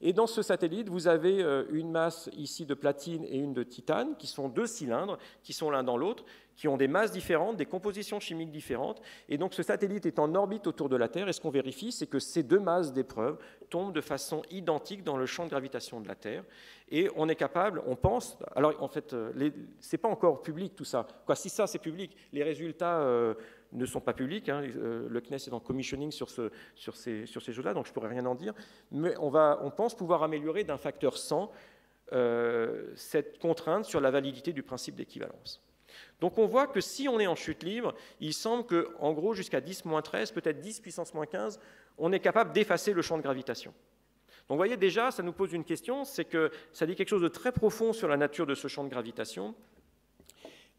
Et dans ce satellite, vous avez une masse ici de platine et une de titane, qui sont deux cylindres, qui sont l'un dans l'autre, qui ont des masses différentes, des compositions chimiques différentes. Et donc ce satellite est en orbite autour de la Terre, et ce qu'on vérifie, c'est que ces deux masses d'épreuves tombent de façon identique dans le champ de gravitation de la Terre. Et on est capable, on pense... Alors en fait, c'est pas encore public tout ça. Quoi, si ça c'est public, les résultats... ne sont pas publics. Hein. Le CNES est en commissioning sur ces choses-là, donc je ne pourrais rien en dire. Mais on pense pouvoir améliorer d'un facteur 100 cette contrainte sur la validité du principe d'équivalence. Donc on voit que si on est en chute libre, il semble qu'en gros, jusqu'à 10-13, peut-être 10 puissance moins 15, on est capable d'effacer le champ de gravitation. Donc vous voyez déjà, ça nous pose une question, c'est que ça dit quelque chose de très profond sur la nature de ce champ de gravitation.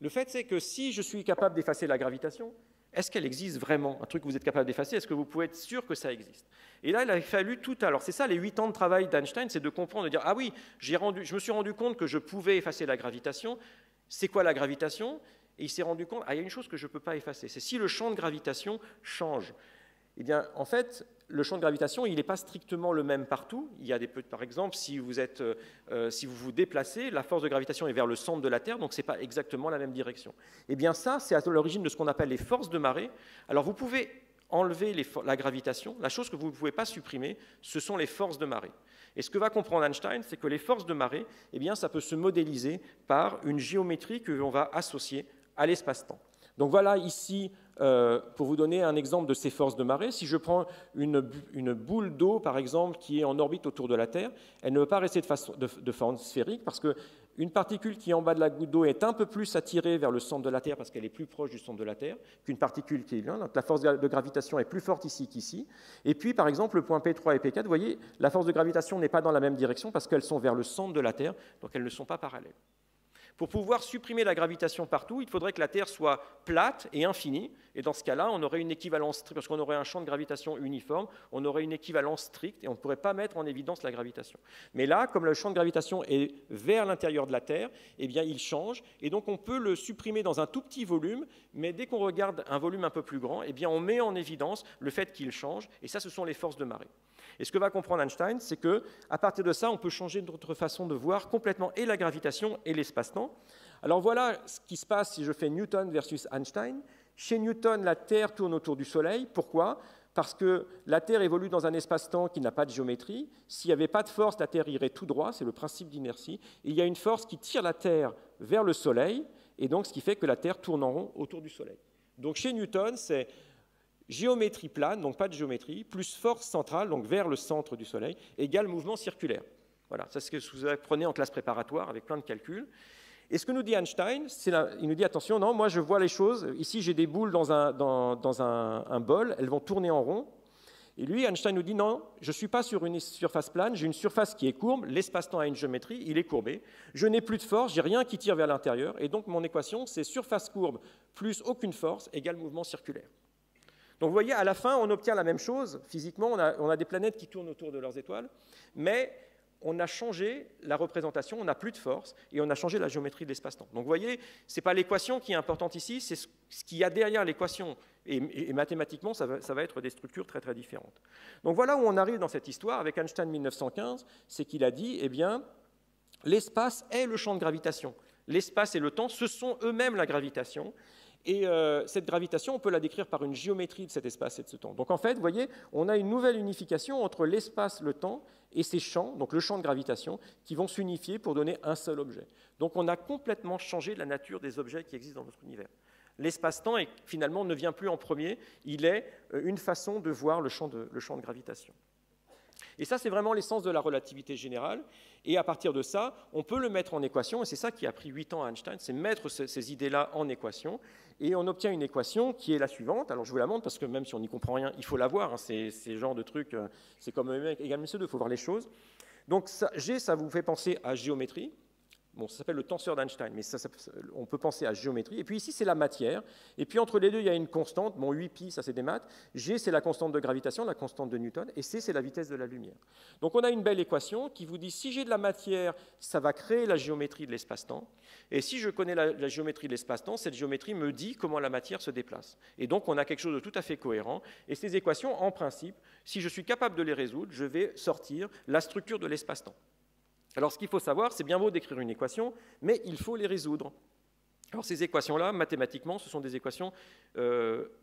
Le fait, c'est que si je suis capable d'effacer la gravitation, est-ce qu'elle existe vraiment? Un truc que vous êtes capable d'effacer, est-ce que vous pouvez être sûr que ça existe? Et là, il a fallu tout... Alors, c'est ça, les 8 ans de travail d'Einstein, c'est de comprendre, de dire, ah oui, je me suis rendu compte que je pouvais effacer la gravitation. C'est quoi la gravitation? Et il s'est rendu compte, ah, il y a une chose que je ne peux pas effacer, c'est si le champ de gravitation change. Eh bien, en fait, le champ de gravitation, il n'est pas strictement le même partout. Il y a par exemple, si vous vous déplacez, la force de gravitation est vers le centre de la Terre, donc ce n'est pas exactement la même direction. Eh bien, ça, c'est à l'origine de ce qu'on appelle les forces de marée. Alors, vous pouvez enlever la gravitation. La chose que vous ne pouvez pas supprimer, ce sont les forces de marée. Et ce que va comprendre Einstein, c'est que les forces de marée, eh bien, ça peut se modéliser par une géométrie que l'on va associer à l'espace-temps. Donc voilà ici, pour vous donner un exemple de ces forces de marée, si je prends une boule d'eau, par exemple, qui est en orbite autour de la Terre, elle ne va pas rester de forme sphérique parce qu'une particule qui est en bas de la goutte d'eau est un peu plus attirée vers le centre de la Terre parce qu'elle est plus proche du centre de la Terre qu'une particule qui est là. Donc la force de gravitation est plus forte ici qu'ici. Et puis, par exemple, le point P3 et P4, vous voyez, la force de gravitation n'est pas dans la même direction parce qu'elles sont vers le centre de la Terre, donc elles ne sont pas parallèles. Pour pouvoir supprimer la gravitation partout, il faudrait que la Terre soit plate et infinie. Et dans ce cas-là, on aurait une équivalence stricte, parce qu'on aurait un champ de gravitation uniforme, on aurait une équivalence stricte et on ne pourrait pas mettre en évidence la gravitation. Mais là, comme le champ de gravitation est vers l'intérieur de la Terre, eh bien, il change. Et donc, on peut le supprimer dans un tout petit volume, mais dès qu'on regarde un volume un peu plus grand, eh bien, on met en évidence le fait qu'il change. Et ça, ce sont les forces de marée. Et ce que va comprendre Einstein, c'est qu'à partir de ça, on peut changer notre façon de voir complètement et la gravitation et l'espace-temps. Alors voilà ce qui se passe si je fais Newton versus Einstein. Chez Newton, la Terre tourne autour du Soleil. Pourquoi? Parce que la Terre évolue dans un espace-temps qui n'a pas de géométrie. S'il n'y avait pas de force, la Terre irait tout droit, c'est le principe d'inertie. Il y a une force qui tire la Terre vers le Soleil, et donc ce qui fait que la Terre tourne en rond autour du Soleil. Donc chez Newton, c'est géométrie plane, donc pas de géométrie, plus force centrale, donc vers le centre du Soleil, égale mouvement circulaire. Voilà, c'est ce que vous apprenez en classe préparatoire avec plein de calculs. Et ce que nous dit Einstein, il nous dit, attention, non, moi je vois les choses, ici j'ai des boules dans un bol, elles vont tourner en rond. Et lui, Einstein nous dit, non, je ne suis pas sur une surface plane, j'ai une surface qui est courbe, l'espace-temps a une géométrie, il est courbé, je n'ai plus de force, j'ai rien qui tire vers l'intérieur, et donc mon équation, c'est surface courbe plus aucune force égale mouvement circulaire. Donc vous voyez, à la fin, on obtient la même chose. Physiquement, on a des planètes qui tournent autour de leurs étoiles, mais on a changé la représentation, on n'a plus de force, et on a changé la géométrie de l'espace-temps. Donc vous voyez, ce n'est pas l'équation qui est importante ici, c'est ce qu'il y a derrière l'équation. Et mathématiquement, ça va être des structures très très différentes. Donc voilà où on arrive dans cette histoire avec Einstein 1915, c'est qu'il a dit, eh bien, l'espace est le champ de gravitation. L'espace et le temps, ce sont eux-mêmes la gravitation. Et cette gravitation, on peut la décrire par une géométrie de cet espace et de ce temps. Donc en fait, vous voyez, on a une nouvelle unification entre l'espace, le temps et ces champs, donc le champ de gravitation, qui vont s'unifier pour donner un seul objet. Donc on a complètement changé la nature des objets qui existent dans notre univers. L'espace-temps, finalement, ne vient plus en premier, il est une façon de voir le champ de gravitation. Et ça, c'est vraiment l'essence de la relativité générale. Et à partir de ça, on peut le mettre en équation. Et c'est ça qui a pris 8 ans à Einstein, c'est mettre ces idées-là en équation. Et on obtient une équation qui est la suivante. Alors, je vous la montre parce que même si on n'y comprend rien, il faut la voir. Hein. Ces genres de trucs, c'est comme égal M2, il faut voir les choses. Donc, G, ça vous fait penser à géométrie. Bon, ça s'appelle le tenseur d'Einstein, mais on peut penser à géométrie. Et puis ici, c'est la matière. Et puis entre les deux, il y a une constante. Bon, 8pi, ça c'est des maths. G, c'est la constante de gravitation, la constante de Newton. Et C, c'est la vitesse de la lumière. Donc on a une belle équation qui vous dit si j'ai de la matière, ça va créer la géométrie de l'espace-temps. Et si je connais la géométrie de l'espace-temps, cette géométrie me dit comment la matière se déplace. Et donc on a quelque chose de tout à fait cohérent. Et ces équations, en principe, si je suis capable de les résoudre, je vais sortir la structure de l'espace-temps. Alors, ce qu'il faut savoir, c'est bien beau d'écrire une équation, mais il faut les résoudre. Alors, ces équations-là, mathématiquement, ce sont des équations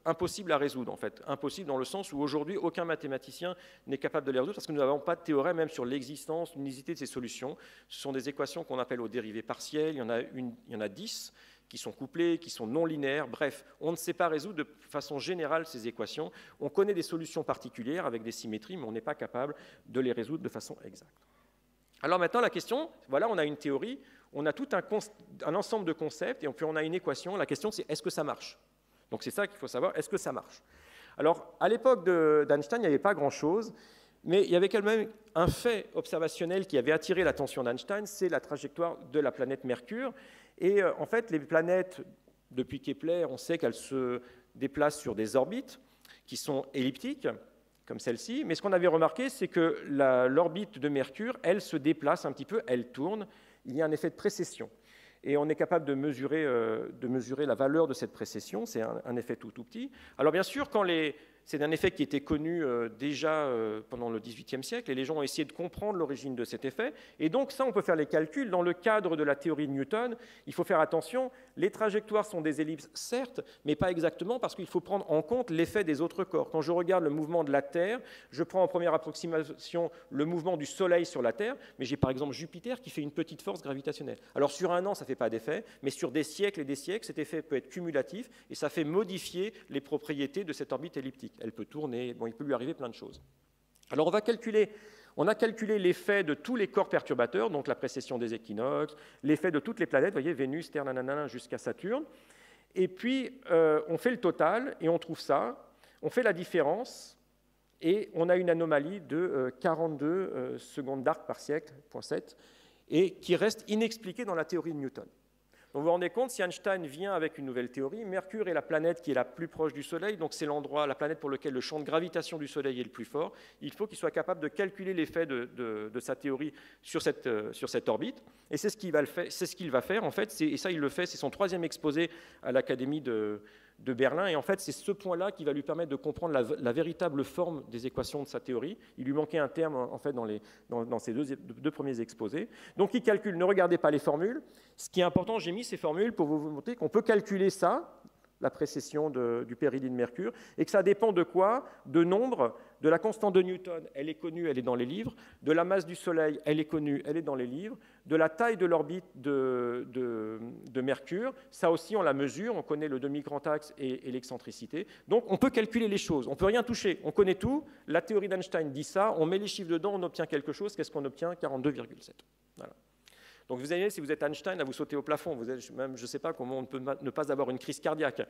impossibles à résoudre, en fait. Impossibles dans le sens où, aujourd'hui, aucun mathématicien n'est capable de les résoudre parce que nous n'avons pas de théorème même sur l'existence, l'unicité de ces solutions. Ce sont des équations qu'on appelle aux dérivées partielles. Il y en a 10 qui sont couplées, qui sont non linéaires. Bref, on ne sait pas résoudre de façon générale ces équations. On connaît des solutions particulières avec des symétries, mais on n'est pas capable de les résoudre de façon exacte. Alors maintenant, la question, voilà, on a une théorie, on a tout un ensemble de concepts, et puis on a une équation. La question, c'est est-ce que ça marche? Donc c'est ça qu'il faut savoir, est-ce que ça marche? Alors, à l'époque d'Einstein, il n'y avait pas grand-chose, mais il y avait quand même un fait observationnel qui avait attiré l'attention d'Einstein, c'est la trajectoire de la planète Mercure. Et en fait, les planètes, depuis Kepler, on sait qu'elles se déplacent sur des orbites qui sont elliptiques, comme celle-ci, mais ce qu'on avait remarqué, c'est que l'orbite de Mercure, elle se déplace un petit peu, elle tourne, il y a un effet de précession. Et on est capable de mesurer la valeur de cette précession, c'est un effet tout petit. Alors bien sûr, c'est un effet qui était connu déjà pendant le XVIIIe siècle, et les gens ont essayé de comprendre l'origine de cet effet. Et donc ça, on peut faire les calculs. Dans le cadre de la théorie de Newton, il faut faire attention, les trajectoires sont des ellipses, certes, mais pas exactement, parce qu'il faut prendre en compte l'effet des autres corps. Quand je regarde le mouvement de la Terre, je prends en première approximation le mouvement du Soleil sur la Terre, mais j'ai par exemple Jupiter qui fait une petite force gravitationnelle. Alors sur un an, ça ne fait pas d'effet, mais sur des siècles et des siècles, cet effet peut être cumulatif, et ça fait modifier les propriétés de cette orbite elliptique. Elle peut tourner, bon, il peut lui arriver plein de choses. Alors on a calculé l'effet de tous les corps perturbateurs, donc la précession des équinoxes, l'effet de toutes les planètes, vous voyez, Vénus, Terre, nanana, jusqu'à Saturne. Et puis on fait le total et on trouve ça, on fait la différence et on a une anomalie de 42 secondes d'arc par siècle, 0,7, et qui reste inexpliquée dans la théorie de Newton. Donc vous vous rendez compte, si Einstein vient avec une nouvelle théorie, Mercure est la planète qui est la plus proche du Soleil, donc c'est la planète pour laquelle le champ de gravitation du Soleil est le plus fort. Il faut qu'il soit capable de calculer l'effet de sa théorie sur cette orbite, et c'est ce qu'il va faire en fait, et ça il le fait, c'est son 3e exposé à l'Académie de Berlin, et en fait c'est ce point-là qui va lui permettre de comprendre la véritable forme des équations de sa théorie. Il lui manquait un terme en fait dans ces deux premiers exposés. Donc il calcule, ne regardez pas les formules, ce qui est important, j'ai mis ces formules pour vous montrer qu'on peut calculer ça, la précession du péridie de Mercure, et que ça dépend de quoi? De nombre, de la constante de Newton, elle est connue, elle est dans les livres, de la masse du Soleil, elle est connue, elle est dans les livres, de la taille de l'orbite de Mercure, ça aussi on la mesure, on connaît le demi-grand axe et l'excentricité, donc on peut calculer les choses, on ne peut rien toucher, on connaît tout, la théorie d'Einstein dit ça, on met les chiffres dedans, on obtient quelque chose, qu'est-ce qu'on obtient? 42,7. Voilà. Donc vous avez, si vous êtes Einstein, là vous sautez au plafond, même, je ne sais pas comment on peut ne pas avoir une crise cardiaque.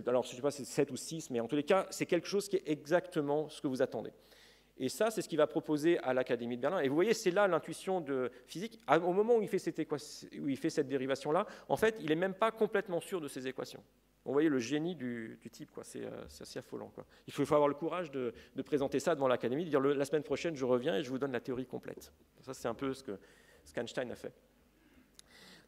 Alors je ne sais pas si c'est 7 ou 6, mais en tous les cas, c'est quelque chose qui est exactement ce que vous attendez. Et ça, c'est ce qu'il va proposer à l'Académie de Berlin. Et vous voyez, c'est là l'intuition de physique. Au moment où il fait cette dérivation-là, en fait, il n'est même pas complètement sûr de ses équations. Vous voyez le génie du type, quoi. C'est assez affolant, quoi. Il faut avoir le courage de présenter ça devant l'Académie, de dire la semaine prochaine, je reviens et je vous donne la théorie complète. Ça, c'est un peu ce qu'Einstein a fait.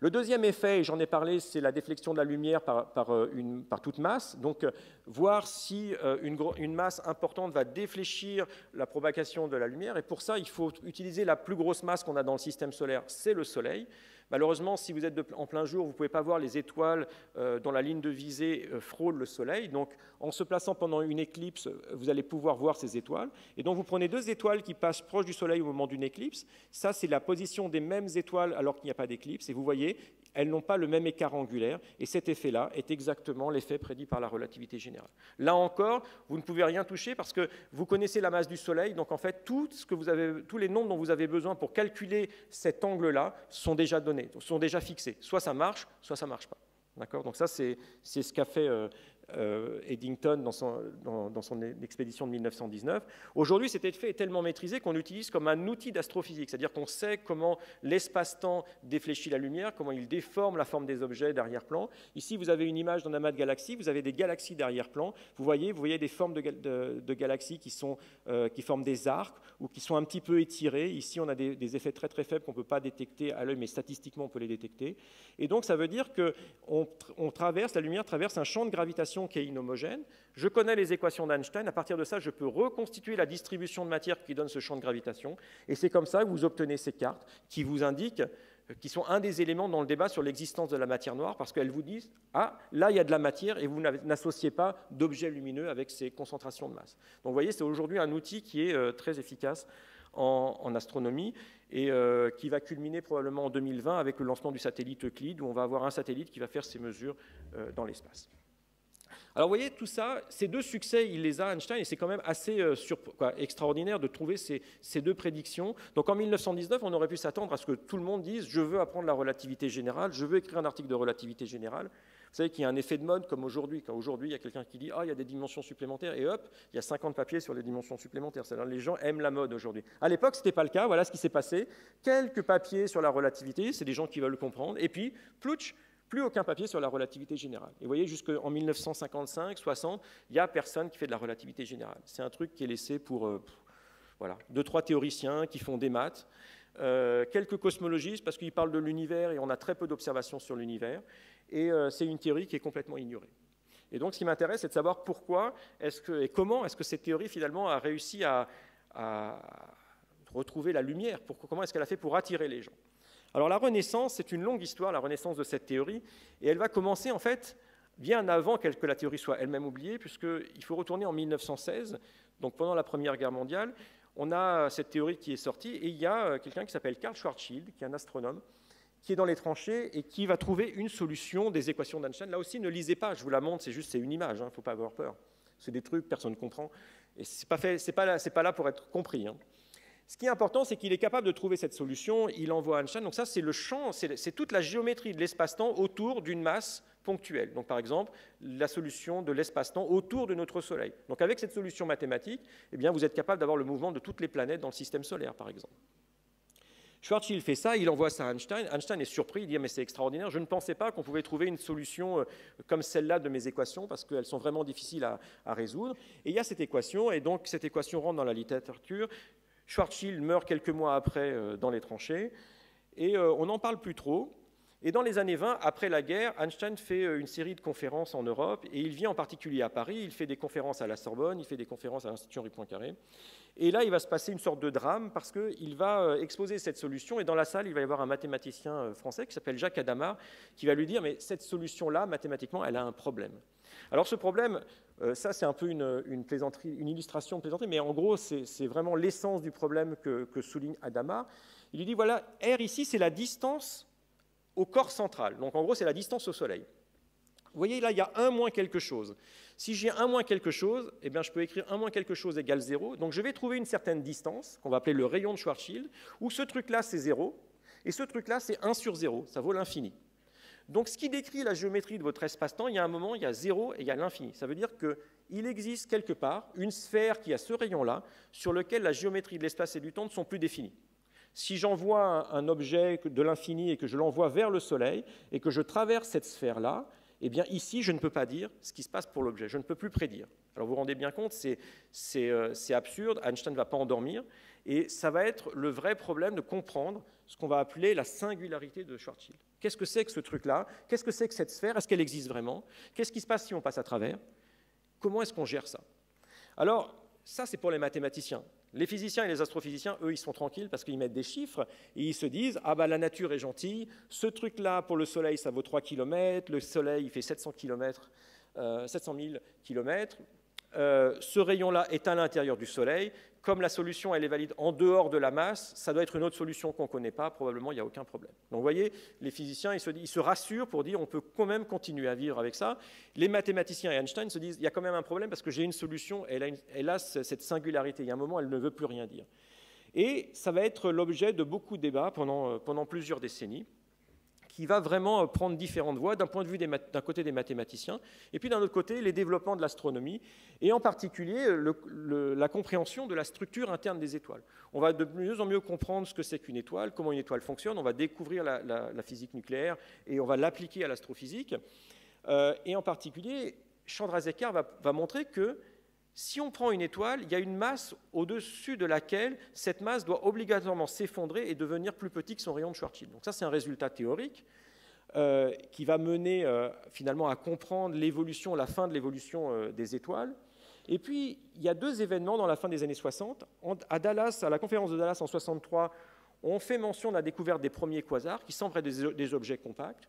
Le deuxième effet, et j'en ai parlé, c'est la déflexion de la lumière par toute masse. Donc, voir si une masse importante va défléchir la propagation de la lumière. Et pour ça, il faut utiliser la plus grosse masse qu'on a dans le système solaire, c'est le Soleil. Malheureusement, si vous êtes en plein jour, vous ne pouvez pas voir les étoiles dont la ligne de visée frôle le Soleil. Donc, en se plaçant pendant une éclipse, vous allez pouvoir voir ces étoiles. Et donc, vous prenez 2 étoiles qui passent proche du Soleil au moment d'une éclipse. Ça, c'est la position des mêmes étoiles alors qu'il n'y a pas d'éclipse. Et vous voyez, elles n'ont pas le même écart angulaire, et cet effet-là est exactement l'effet prédit par la relativité générale. Là encore, vous ne pouvez rien toucher parce que vous connaissez la masse du Soleil, donc en fait, tous les nombres dont vous avez besoin pour calculer cet angle-là sont déjà donnés, sont déjà fixés. Soit ça marche pas. D'accord ? Donc ça, c'est ce qu'a fait Eddington dans son expédition de 1919. Aujourd'hui, cet effet est tellement maîtrisé qu'on l'utilise comme un outil d'astrophysique, c'est-à-dire qu'on sait comment l'espace-temps défléchit la lumière, comment il déforme la forme des objets d'arrière-plan. Ici, vous avez une image d'un amas de galaxies, vous avez des galaxies d'arrière-plan, vous voyez des formes de galaxies qui forment des arcs ou qui sont un petit peu étirées. Ici, on a des effets très très faibles qu'on ne peut pas détecter à l'œil, mais statistiquement, on peut les détecter. Et donc, ça veut dire que la lumière traverse un champ de gravitation qui est inhomogène. Je connais les équations d'Einstein. À partir de ça, je peux reconstituer la distribution de matière qui donne ce champ de gravitation. Et c'est comme ça que vous obtenez ces cartes qui vous indiquent, qui sont un des éléments dans le débat sur l'existence de la matière noire, parce qu'elles vous disent « Ah, là, il y a de la matière et vous n'associez pas d'objets lumineux avec ces concentrations de masse. » Donc, vous voyez, c'est aujourd'hui un outil qui est très efficace en astronomie et qui va culminer probablement en 2020 avec le lancement du satellite Euclide, où on va avoir un satellite qui va faire ces mesures dans l'espace. Alors vous voyez, tout ça, ces deux succès, il les a Einstein, et c'est quand même assez extraordinaire de trouver ces deux prédictions. Donc en 1919, on aurait pu s'attendre à ce que tout le monde dise « je veux apprendre la relativité générale, je veux écrire un article de relativité générale ». Vous savez qu'il y a un effet de mode comme aujourd'hui, quand aujourd'hui il y a quelqu'un qui dit « ah, il y a des dimensions supplémentaires » et hop, il y a 50 papiers sur les dimensions supplémentaires. C'est-à-dire les gens aiment la mode aujourd'hui. À l'époque, ce n'était pas le cas, voilà ce qui s'est passé. Quelques papiers sur la relativité, c'est des gens qui veulent comprendre, et puis, plouch, plus aucun papier sur la relativité générale. Et vous voyez, jusqu'en 1955, 60, il n'y a personne qui fait de la relativité générale. C'est un truc qui est laissé pour voilà, 2-3 théoriciens qui font des maths, quelques cosmologistes, parce qu'ils parlent de l'univers et on a très peu d'observations sur l'univers, et c'est une théorie qui est complètement ignorée. Et donc, ce qui m'intéresse, c'est de savoir pourquoi et comment est-ce que cette théorie, finalement, a réussi à retrouver la lumière, comment est-ce qu'elle a fait pour attirer les gens. Alors la Renaissance, c'est une longue histoire, la Renaissance de cette théorie, et elle va commencer en fait bien avant que la théorie soit elle-même oubliée, puisqu'il faut retourner en 1916, donc pendant la Première Guerre mondiale, on a cette théorie qui est sortie, et il y a quelqu'un qui s'appelle Karl Schwarzschild, qui est un astronome, qui est dans les tranchées et qui va trouver une solution des équations d'Einstein. Là aussi, ne lisez pas, je vous la montre, c'est une image, il ne faut pas avoir peur. C'est des trucs, personne ne comprend, et c'est pas là pour être compris. Ce qui est important, c'est qu'il est capable de trouver cette solution, il envoie Einstein. Donc ça, c'est le champ, c'est toute la géométrie de l'espace-temps autour d'une masse ponctuelle. Donc par exemple, la solution de l'espace-temps autour de notre Soleil. Donc avec cette solution mathématique, eh bien, vous êtes capable d'avoir le mouvement de toutes les planètes dans le système solaire, par exemple. Schwarzschild fait ça, il envoie ça à Einstein. Einstein est surpris, il dit « mais c'est extraordinaire, je ne pensais pas qu'on pouvait trouver une solution comme celle-là de mes équations, parce qu'elles sont vraiment difficiles à résoudre. » Et il y a cette équation, et donc cette équation rentre dans la littérature. Schwarzschild meurt quelques mois après dans les tranchées, et on n'en parle plus trop. Et dans les années 20, après la guerre, Einstein fait une série de conférences en Europe, et il vient en particulier à Paris, il fait des conférences à la Sorbonne, il fait des conférences à l'Institut Henri Poincaré. Et là, il va se passer une sorte de drame, parce qu'il va exposer cette solution, et dans la salle, il va y avoir un mathématicien français qui s'appelle Jacques Hadamard, qui va lui dire « mais cette solution-là, mathématiquement, elle a un problème ». Alors ce problème, ça c'est un peu une plaisanterie, une illustration de plaisanterie, mais en gros, c'est vraiment l'essence du problème que souligne Hadamard. Il lui dit, voilà, R ici, c'est la distance au corps central. Donc en gros, c'est la distance au Soleil. Vous voyez, là, il y a 1 moins quelque chose. Si j'ai 1 moins quelque chose, eh bien, je peux écrire 1 moins quelque chose égale 0. Donc je vais trouver une certaine distance, qu'on va appeler le rayon de Schwarzschild, où ce truc-là, c'est 0, et ce truc-là, c'est 1 sur 0, ça vaut l'infini. Donc, ce qui décrit la géométrie de votre espace-temps, il y a un moment, il y a 0 et il y a l'infini. Ça veut dire qu'il existe quelque part une sphère qui a ce rayon-là, sur lequel la géométrie de l'espace et du temps ne sont plus définies. Si j'envoie un objet de l'infini et que je l'envoie vers le Soleil, et que je traverse cette sphère-là, eh bien ici, je ne peux pas dire ce qui se passe pour l'objet. Je ne peux plus prédire. Alors, vous vous rendez bien compte, c'est absurde. Einstein ne va pas endormir. Et ça va être le vrai problème de comprendre ce qu'on va appeler la singularité de Schwarzschild. Qu'est-ce que c'est que ce truc-là? Qu'est-ce que c'est que cette sphère? Est-ce qu'elle existe vraiment? Qu'est-ce qui se passe si on passe à travers? Comment est-ce qu'on gère ça? Alors, ça, c'est pour les mathématiciens. Les physiciens et les astrophysiciens, eux, ils sont tranquilles parce qu'ils mettent des chiffres et ils se disent « Ah, bah, la nature est gentille, ce truc-là, pour le Soleil, ça vaut 3 km, le Soleil, il fait 700 000 km, Ce rayon-là est à l'intérieur du Soleil. Comme la solution elle est valide en dehors de la masse, ça doit être une autre solution qu'on ne connaît pas, probablement il n'y a aucun problème. Donc vous voyez, les physiciens ils se rassurent pour dire on peut quand même continuer à vivre avec ça. Les mathématiciens et Einstein se disent il y a quand même un problème parce que j'ai une solution, elle a cette singularité, il y a un moment elle ne veut plus rien dire. Et ça va être l'objet de beaucoup de débats pendant plusieurs décennies, qui va vraiment prendre différentes voies d'un point de vue d'un côté des mathématiciens et puis d'un autre côté les développements de l'astronomie et en particulier la compréhension de la structure interne des étoiles. On va de mieux en mieux comprendre ce que c'est qu'une étoile, comment une étoile fonctionne, on va découvrir la physique nucléaire et on va l'appliquer à l'astrophysique. Et en particulier, Chandrasekhar va montrer que si on prend une étoile, il y a une masse au-dessus de laquelle cette masse doit obligatoirement s'effondrer et devenir plus petit que son rayon de Schwarzschild. Donc ça, c'est un résultat théorique qui va mener finalement à comprendre l'évolution, la fin de l'évolution des étoiles. Et puis, il y a deux événements dans la fin des années 60. À Dallas, à la conférence de Dallas en 63, on fait mention de la découverte des premiers quasars, qui semblent être des objets compacts.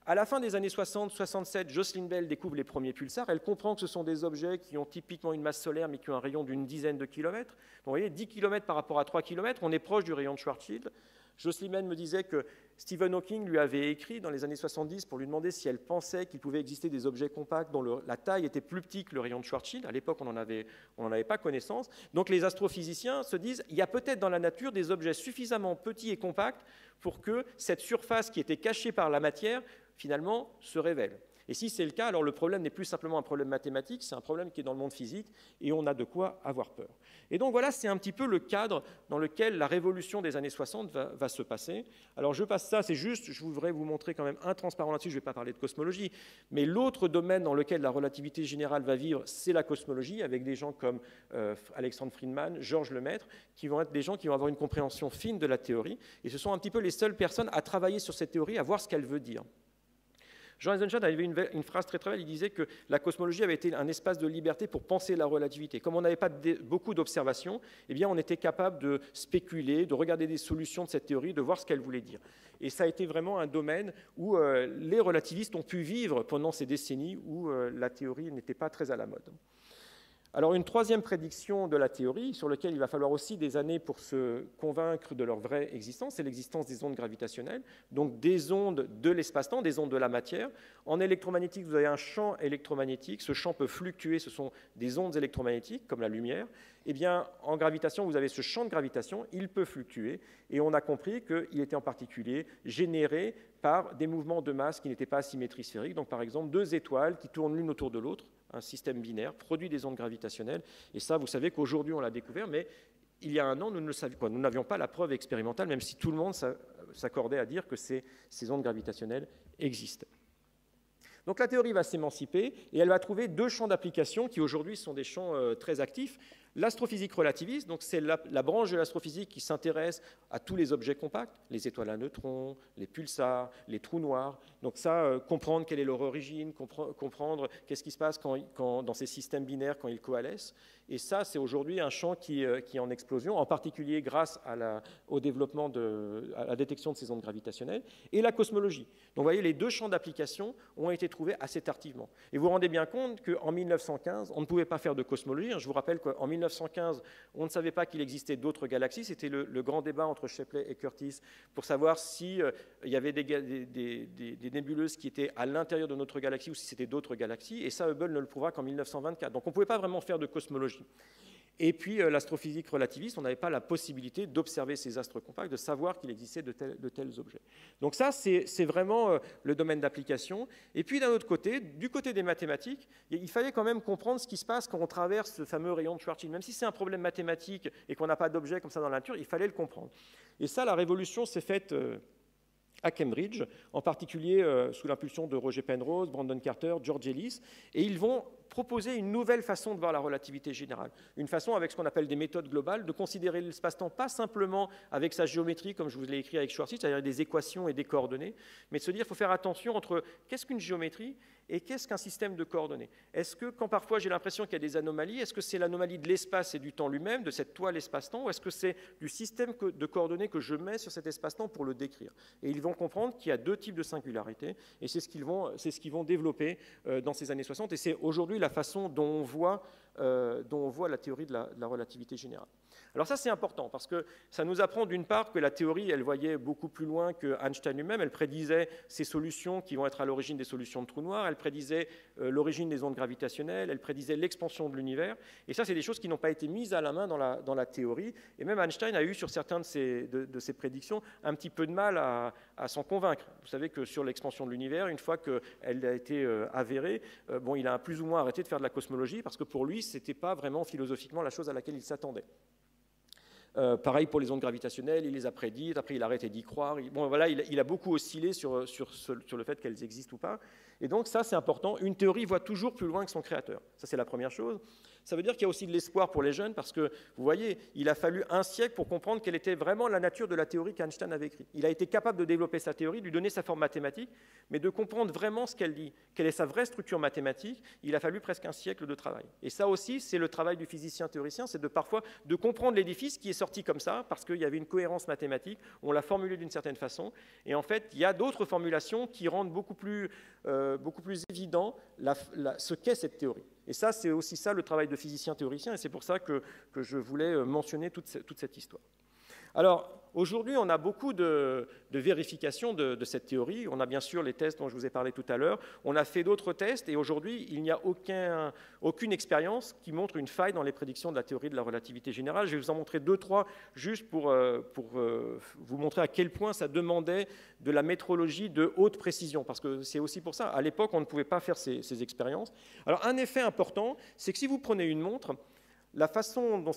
À la fin des années 60-67, Jocelyn Bell découvre les premiers pulsars. Elle comprend que ce sont des objets qui ont typiquement une masse solaire, mais qui ont un rayon d'une dizaine de kilomètres. Donc, vous voyez, 10 km par rapport à 3 km, on est proche du rayon de Schwarzschild. Jocelyn Bell me disait que Stephen Hawking lui avait écrit dans les années 70 pour lui demander si elle pensait qu'il pouvait exister des objets compacts dont la taille était plus petite que le rayon de Schwarzschild. À l'époque, on n'en avait pas connaissance. Donc les astrophysiciens se disent il y a peut-être dans la nature des objets suffisamment petits et compacts pour que cette surface qui était cachée par la matière finalement se révèle. Et si c'est le cas, alors le problème n'est plus simplement un problème mathématique, c'est un problème qui est dans le monde physique et on a de quoi avoir peur. Et donc voilà, c'est un petit peu le cadre dans lequel la révolution des années 60 va se passer. Alors je passe ça, c'est juste, je voudrais vous montrer quand même un transparent là-dessus, je ne vais pas parler de cosmologie, mais l'autre domaine dans lequel la relativité générale va vivre, c'est la cosmologie, avec des gens comme Alexandre Friedman, Georges Lemaître, qui vont être des gens qui vont avoir une compréhension fine de la théorie, et ce sont un petit peu les seules personnes à travailler sur cette théorie, à voir ce qu'elle veut dire. Jean Eisenstadt avait une phrase très belle, il disait que la cosmologie avait été un espace de liberté pour penser la relativité. Comme on n'avait pas beaucoup d'observations, eh bien on était capable de spéculer, de regarder des solutions de cette théorie, de voir ce qu'elle voulait dire. Et ça a été vraiment un domaine où les relativistes ont pu vivre pendant ces décennies où la théorie n'était pas très à la mode. Alors une troisième prédiction de la théorie, sur laquelle il va falloir aussi des années pour se convaincre de leur vraie existence, c'est l'existence des ondes gravitationnelles, donc des ondes de l'espace-temps, des ondes de la matière. En électromagnétique, vous avez un champ électromagnétique, ce champ peut fluctuer, ce sont des ondes électromagnétiques, comme la lumière. Eh bien, en gravitation, vous avez ce champ de gravitation, il peut fluctuer, et on a compris qu'il était en particulier généré par des mouvements de masse qui n'étaient pas à symétrie sphérique. Donc par exemple, deux étoiles qui tournent l'une autour de l'autre, un système binaire, produit des ondes gravitationnelles. Et ça, vous savez qu'aujourd'hui, on l'a découvert, mais il y a un an, nous ne le savions pas. Nous n'avions pas la preuve expérimentale, même si tout le monde s'accordait à dire que ces ondes gravitationnelles existaient. Donc la théorie va s'émanciper et elle va trouver deux champs d'application qui aujourd'hui sont des champs très actifs. L'astrophysique relativiste, donc c'est la branche de l'astrophysique qui s'intéresse à tous les objets compacts, les étoiles à neutrons, les pulsars, les trous noirs. Donc ça, comprendre quelle est leur origine, comprendre qu'est-ce qui se passe dans ces systèmes binaires quand ils coalescent. Et ça, c'est aujourd'hui un champ qui est en explosion, en particulier grâce au développement, à la détection de ces ondes gravitationnelles, et la cosmologie. Donc vous voyez, les deux champs d'application ont été trouvés assez tardivement. Et vous vous rendez bien compte qu'en 1915, on ne pouvait pas faire de cosmologie. Je vous rappelle qu'en 1915, on ne savait pas qu'il existait d'autres galaxies. C'était le grand débat entre Shapley et Curtis pour savoir s'il y avait des nébuleuses qui étaient à l'intérieur de notre galaxie ou si c'était d'autres galaxies. Et ça, Hubble ne le prouvera qu'en 1924. Donc on ne pouvait pas vraiment faire de cosmologie. Et puis l'astrophysique relativiste, on n'avait pas la possibilité d'observer ces astres compacts, de savoir qu'il existait de tels objets. Donc ça, c'est vraiment le domaine d'application. Et puis d'un autre côté, du côté des mathématiques, il fallait quand même comprendre ce qui se passe quand on traverse ce fameux rayon de Schwarzschild. Même si c'est un problème mathématique et qu'on n'a pas d'objet comme ça dans la nature, il fallait le comprendre. Et ça, la révolution s'est faite à Cambridge, en particulier sous l'impulsion de Roger Penrose, Brandon Carter, George Ellis, et ils vont proposer une nouvelle façon de voir la relativité générale, une façon avec ce qu'on appelle des méthodes globales, de considérer l'espace-temps pas simplement avec sa géométrie, comme je vous l'ai écrit avec Schwarzschild, c'est-à-dire des équations et des coordonnées, mais de se dire qu'il faut faire attention entre qu'est-ce qu'une géométrie et qu'est-ce qu'un système de coordonnées. Est-ce que quand parfois j'ai l'impression qu'il y a des anomalies, est-ce que c'est l'anomalie de l'espace et du temps lui-même, de cette toile espace-temps, ou est-ce que c'est du système de coordonnées que je mets sur cet espace-temps pour le décrire? Et ils vont comprendre qu'il y a deux types de singularités, et c'est ce qu'ils vont développer dans ces années 60, et c'est aujourd'hui la façon dont on voit la théorie de la relativité générale. Alors ça, c'est important, parce que ça nous apprend d'une part que la théorie, elle voyait beaucoup plus loin que Einstein lui-même. Elle prédisait ces solutions qui vont être à l'origine des solutions de trous noirs, elle prédisait l'origine des ondes gravitationnelles, elle prédisait l'expansion de l'univers. Et ça, c'est des choses qui n'ont pas été mises à la main dans la théorie. Et même Einstein a eu, sur certaines de ses prédictions, un petit peu de mal à s'en convaincre. Vous savez que sur l'expansion de l'univers, une fois qu'elle a été avérée, bon, il a plus ou moins arrêté de faire de la cosmologie, parce que pour lui, ce n'était pas vraiment philosophiquement la chose à laquelle il s'attendait. Pareil pour les ondes gravitationnelles, il les a prédites, après il a arrêté d'y croire. Bon, voilà, il a beaucoup oscillé sur le fait qu'elles existent ou pas. Et donc ça, c'est important. Une théorie voit toujours plus loin que son créateur. Ça, c'est la première chose. Ça veut dire qu'il y a aussi de l'espoir pour les jeunes, parce que, vous voyez, il a fallu un siècle pour comprendre quelle était vraiment la nature de la théorie qu'Einstein avait écrite. Il a été capable de développer sa théorie, de lui donner sa forme mathématique, mais de comprendre vraiment ce qu'elle dit, quelle est sa vraie structure mathématique, il a fallu presque un siècle de travail. Et ça aussi, c'est le travail du physicien théoricien, c'est parfois de comprendre l'édifice qui est sorti comme ça, parce qu'il y avait une cohérence mathématique, on l'a formulé d'une certaine façon, et en fait, il y a d'autres formulations qui rendent beaucoup plus évident ce qu'est cette théorie. Et ça, c'est aussi ça le travail de physicien théoricien, et c'est pour ça que je voulais mentionner toute cette histoire. Alors, aujourd'hui, on a beaucoup de vérifications de cette théorie. On a bien sûr les tests dont je vous ai parlé tout à l'heure. On a fait d'autres tests, et aujourd'hui, il n'y a aucune expérience qui montre une faille dans les prédictions de la théorie de la relativité générale. Je vais vous en montrer 2-3 juste pour vous montrer à quel point ça demandait de la métrologie de haute précision, parce que c'est aussi pour ça. À l'époque, on ne pouvait pas faire ces expériences. Alors, un effet important, c'est que si vous prenez une montre, la façon dont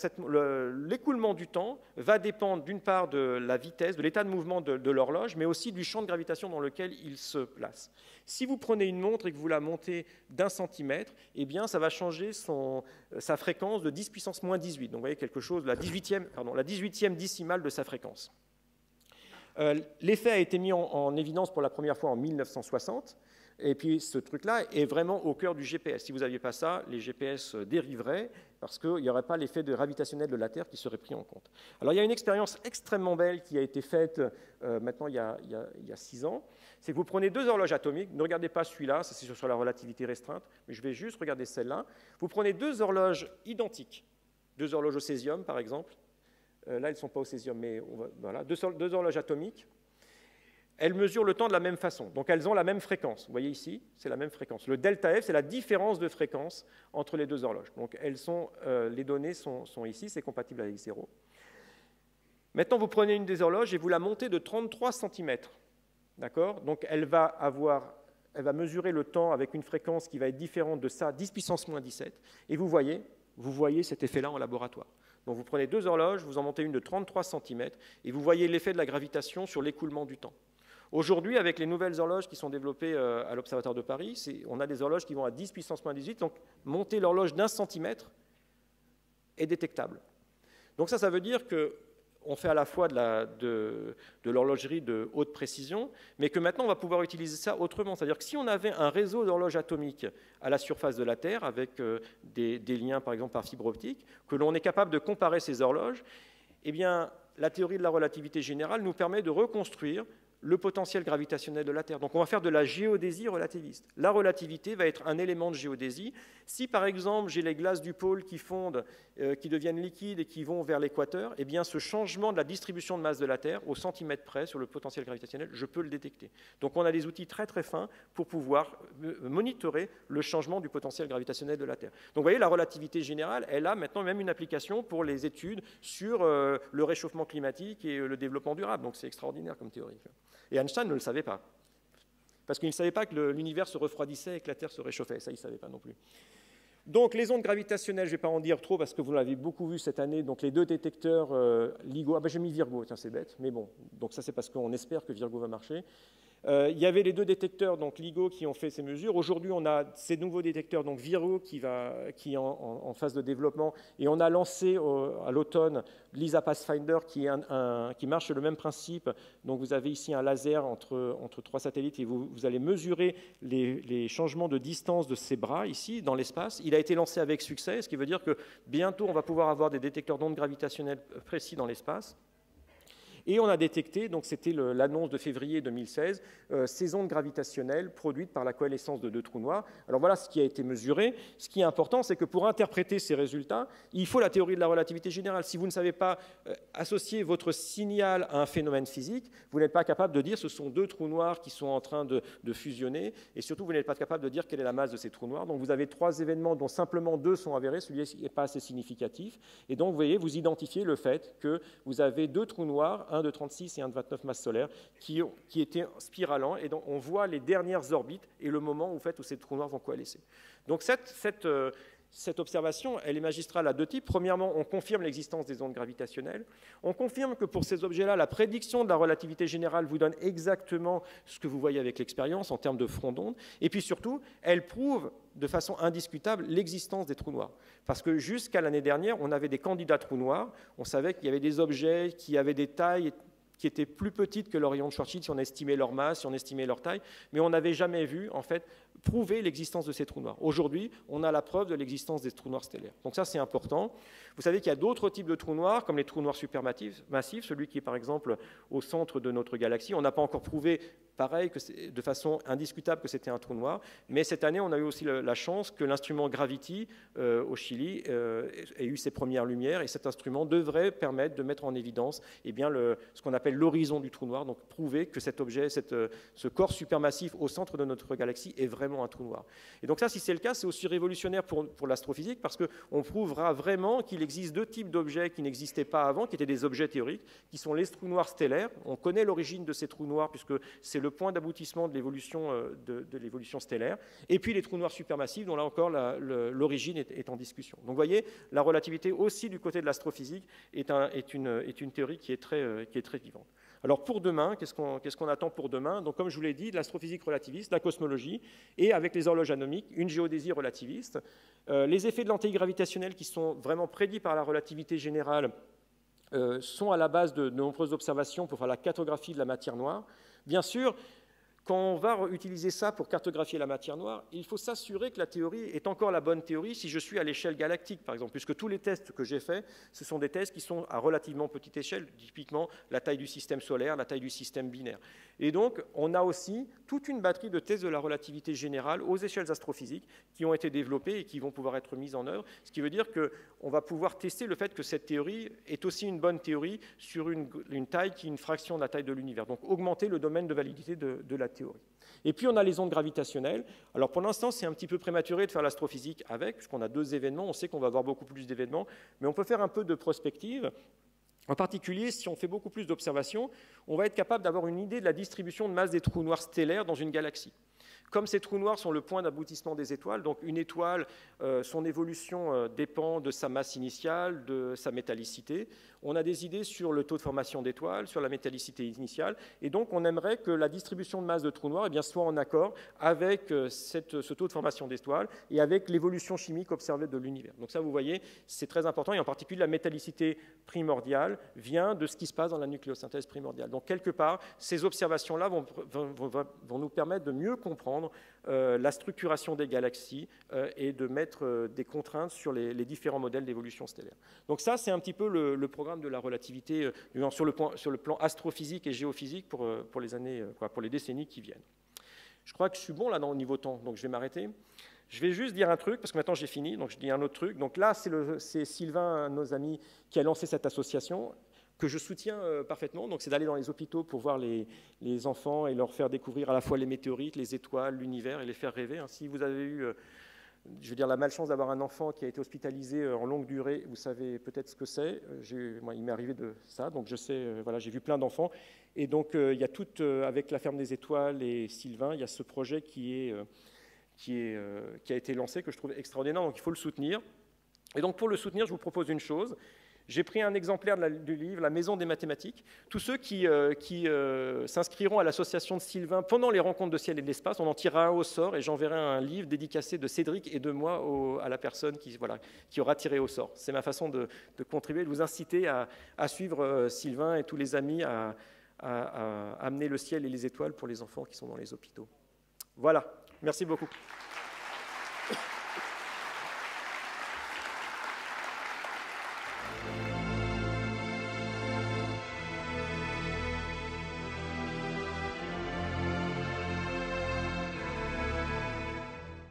l'écoulement du temps va dépendre d'une part de la vitesse, de l'état de mouvement de l'horloge, mais aussi du champ de gravitation dans lequel il se place. Si vous prenez une montre et que vous la montez d'1 centimètre, eh bien, ça va changer sa fréquence de 10 puissance moins 18. Donc, vous voyez quelque chose, la 18e décimale de sa fréquence. L'effet a été mis en évidence pour la première fois en 1960. Et puis ce truc-là est vraiment au cœur du GPS. Si vous n'aviez pas ça, les GPS dériveraient parce qu'il n'y aurait pas l'effet gravitationnel de la Terre qui serait pris en compte. Alors il y a une expérience extrêmement belle qui a été faite maintenant il y a 6 ans. C'est que vous prenez 2 horloges atomiques, ne regardez pas celui-là, ça c'est sur la relativité restreinte, mais je vais juste regarder celle-là. Vous prenez 2 horloges identiques, 2 horloges au césium par exemple. Là, elles ne sont pas au césium, mais voilà, 2 horloges atomiques. Elles mesurent le temps de la même façon, donc elles ont la même fréquence. Vous voyez ici, c'est la même fréquence. Le delta F, c'est la différence de fréquence entre les 2 horloges. Donc les données sont ici, c'est compatible avec 0. Maintenant, vous prenez une des horloges et vous la montez de 33 cm. D'accord ? Donc elle va mesurer le temps avec une fréquence qui va être différente de ça, 10 puissance moins 17. Et vous voyez cet effet-là en laboratoire. Donc vous prenez 2 horloges, vous en montez une de 33 cm, et vous voyez l'effet de la gravitation sur l'écoulement du temps. Aujourd'hui, avec les nouvelles horloges qui sont développées à l'Observatoire de Paris, on a des horloges qui vont à 10 puissance moins 18, donc monter l'horloge d'1 centimètre est détectable. Donc ça veut dire qu'on fait à la fois de l'horlogerie de haute précision, mais que maintenant on va pouvoir utiliser ça autrement. C'est-à-dire que si on avait un réseau d'horloges atomiques à la surface de la Terre, avec des liens par exemple par fibre optique, que l'on est capable de comparer ces horloges, eh bien la théorie de la relativité générale nous permet de reconstruire le potentiel gravitationnel de la Terre. Donc on va faire de la géodésie relativiste. La relativité va être un élément de géodésie. Si par exemple j'ai les glaces du pôle qui fondent, qui deviennent liquides et qui vont vers l'équateur, eh bien ce changement de la distribution de masse de la Terre au centimètre près sur le potentiel gravitationnel, je peux le détecter. Donc on a des outils très très fins pour pouvoir monitorer le changement du potentiel gravitationnel de la Terre. Donc vous voyez, la relativité générale, elle a maintenant même une application pour les études sur le réchauffement climatique et le développement durable. Donc c'est extraordinaire comme théorie. Et Einstein ne le savait pas, parce qu'il ne savait pas que l'univers se refroidissait et que la Terre se réchauffait. Ça, il ne savait pas non plus. Donc, les ondes gravitationnelles, je ne vais pas en dire trop, parce que vous l'avez beaucoup vu cette année. Donc, les 2 détecteurs LIGO. Ah ben, j'ai mis Virgo, tiens, c'est bête, mais bon. Donc, ça, c'est parce qu'on espère que Virgo va marcher. Il y avait les 2 détecteurs, donc LIGO, qui ont fait ces mesures. Aujourd'hui, on a ces nouveaux détecteurs, donc Virgo, qui est en phase de développement. Et on a lancé à l'automne l'ISA Pathfinder, qui marche sur le même principe. Donc, vous avez ici un laser entre 3 satellites et vous allez mesurer les changements de distance de ces bras, ici, dans l'espace. Il a été lancé avec succès, ce qui veut dire que bientôt, on va pouvoir avoir des détecteurs d'ondes gravitationnelles précis dans l'espace. Et on a détecté, donc c'était l'annonce de février 2016, ces ondes gravitationnelles produites par la coalescence de deux trous noirs. Alors voilà ce qui a été mesuré. Ce qui est important, c'est que pour interpréter ces résultats, il faut la théorie de la relativité générale. Si vous ne savez pas associer votre signal à un phénomène physique, vous n'êtes pas capable de dire ce sont deux trous noirs qui sont en train de fusionner, et surtout vous n'êtes pas capable de dire quelle est la masse de ces trous noirs. Donc vous avez trois événements dont simplement deux sont avérés, celui-ci n'est pas assez significatif, et donc vous voyez, vous identifiez le fait que vous avez deux trous noirs, un de 36 et un de 29 masses solaires, qui étaient spiralants, et donc on voit les dernières orbites et le moment où ces trous noirs vont coalescer. Donc cette observation, elle est magistrale à deux types. Premièrement, on confirme l'existence des ondes gravitationnelles. On confirme que pour ces objets-là, la prédiction de la relativité générale vous donne exactement ce que vous voyez avec l'expérience en termes de front d'onde. Et puis surtout, elle prouve de façon indiscutable l'existence des trous noirs. Parce que jusqu'à l'année dernière, on avait des candidats trous noirs. On savait qu'il y avait des objets qui avaient des tailles qui étaient plus petites que leur rayon de Schwarzschild si on estimait leur masse, si on estimait leur taille, mais on n'avait jamais vu, en fait, prouver l'existence de ces trous noirs. Aujourd'hui, on a la preuve de l'existence des trous noirs stellaires. Donc ça, c'est important. Vous savez qu'il y a d'autres types de trous noirs, comme les trous noirs supermassifs, celui qui est, par exemple, au centre de notre galaxie. On n'a pas encore prouvé, pareil, de façon indiscutable que c'était un trou noir, mais cette année, on a eu aussi la chance que l'instrument Gravity, au Chili, ait eu ses premières lumières, et cet instrument devrait permettre de mettre en évidence ce qu'on appelle l'horizon du trou noir, donc prouver que cet objet, ce corps supermassif au centre de notre galaxie est vraiment un trou noir. Et donc ça, si c'est le cas, c'est aussi révolutionnaire pour l'astrophysique, parce qu'on prouvera vraiment qu'il existe deux types d'objets qui n'existaient pas avant, qui étaient des objets théoriques, qui sont les trous noirs stellaires. On connaît l'origine de ces trous noirs, puisque c'est le point d'aboutissement de l'évolution stellaire, et puis les trous noirs supermassifs, dont là encore l'origine est en discussion. Donc vous voyez, la relativité aussi du côté de l'astrophysique est une théorie qui est très vivante. Alors pour demain, qu'est-ce qu'on attend pour demain? Donc comme je vous l'ai dit, de l'astrophysique relativiste, de la cosmologie, et avec les horloges atomiques, une géodésie relativiste. Les effets de l'antigravitationnel qui sont vraiment prédits par la relativité générale sont à la base de nombreuses observations pour faire la cartographie de la matière noire. Bien sûr, quand on va utiliser ça pour cartographier la matière noire, il faut s'assurer que la théorie est encore la bonne théorie si je suis à l'échelle galactique, par exemple, puisque tous les tests que j'ai faits, ce sont des tests qui sont à relativement petite échelle, typiquement la taille du système solaire, la taille du système binaire. Et donc, on a aussi toute une batterie de tests de la relativité générale aux échelles astrophysiques qui ont été développées et qui vont pouvoir être mises en œuvre, ce qui veut dire qu'on va pouvoir tester le fait que cette théorie est aussi une bonne théorie sur une taille qui est une fraction de la taille de l'univers, donc augmenter le domaine de validité de la théorie. Et puis on a les ondes gravitationnelles. Alors pour l'instant, c'est un petit peu prématuré de faire l'astrophysique avec, puisqu'on a deux événements, on sait qu'on va avoir beaucoup plus d'événements, mais on peut faire un peu de prospective. En particulier, si on fait beaucoup plus d'observations, on va être capable d'avoir une idée de la distribution de masse des trous noirs stellaires dans une galaxie. Comme ces trous noirs sont le point d'aboutissement des étoiles, donc une étoile, son évolution dépend de sa masse initiale, de sa métallicité. On a des idées sur le taux de formation d'étoiles, sur la métallicité initiale, et donc on aimerait que la distribution de masse de trous noirs soit en accord avec ce taux de formation d'étoiles et avec l'évolution chimique observée de l'univers. Donc ça, vous voyez, c'est très important, et en particulier la métallicité primordiale vient de ce qui se passe dans la nucléosynthèse primordiale. Donc quelque part, ces observations-là vont nous permettre de mieux comprendre la structuration des galaxies et de mettre des contraintes sur les différents modèles d'évolution stellaire. Donc ça, c'est un petit peu le programme de la relativité sur le plan astrophysique et géophysique pour les décennies qui viennent. Je crois que je suis bon là au niveau temps, donc je vais m'arrêter. Je vais juste dire un truc, parce que maintenant j'ai fini, donc je dis un autre truc. Donc là, c'est Sylvain, un de nos amis, qui a lancé cette association, que je soutiens parfaitement, donc c'est d'aller dans les hôpitaux pour voir les enfants et leur faire découvrir à la fois les météorites, les étoiles, l'univers et les faire rêver. Si vous avez eu, la malchance d'avoir un enfant qui a été hospitalisé en longue durée, vous savez peut-être ce que c'est. Moi, il m'est arrivé de ça, donc je sais, j'ai vu plein d'enfants. Et donc, il y a tout, avec la Ferme des Étoiles et Sylvain, il y a ce projet qui a été lancé, que je trouve extraordinaire, donc il faut le soutenir. Et donc, pour le soutenir, je vous propose une chose. J'ai pris un exemplaire du livre « La maison des mathématiques ». Tous ceux qui s'inscriront à l'association de Sylvain pendant les rencontres de ciel et de l'espace, on en tirera un au sort et j'enverrai un livre dédicacé de Cédric et de moi à la personne qui aura tiré au sort. C'est ma façon de contribuer, de vous inciter à suivre Sylvain et tous les amis à amener le ciel et les étoiles pour les enfants qui sont dans les hôpitaux. Voilà, merci beaucoup.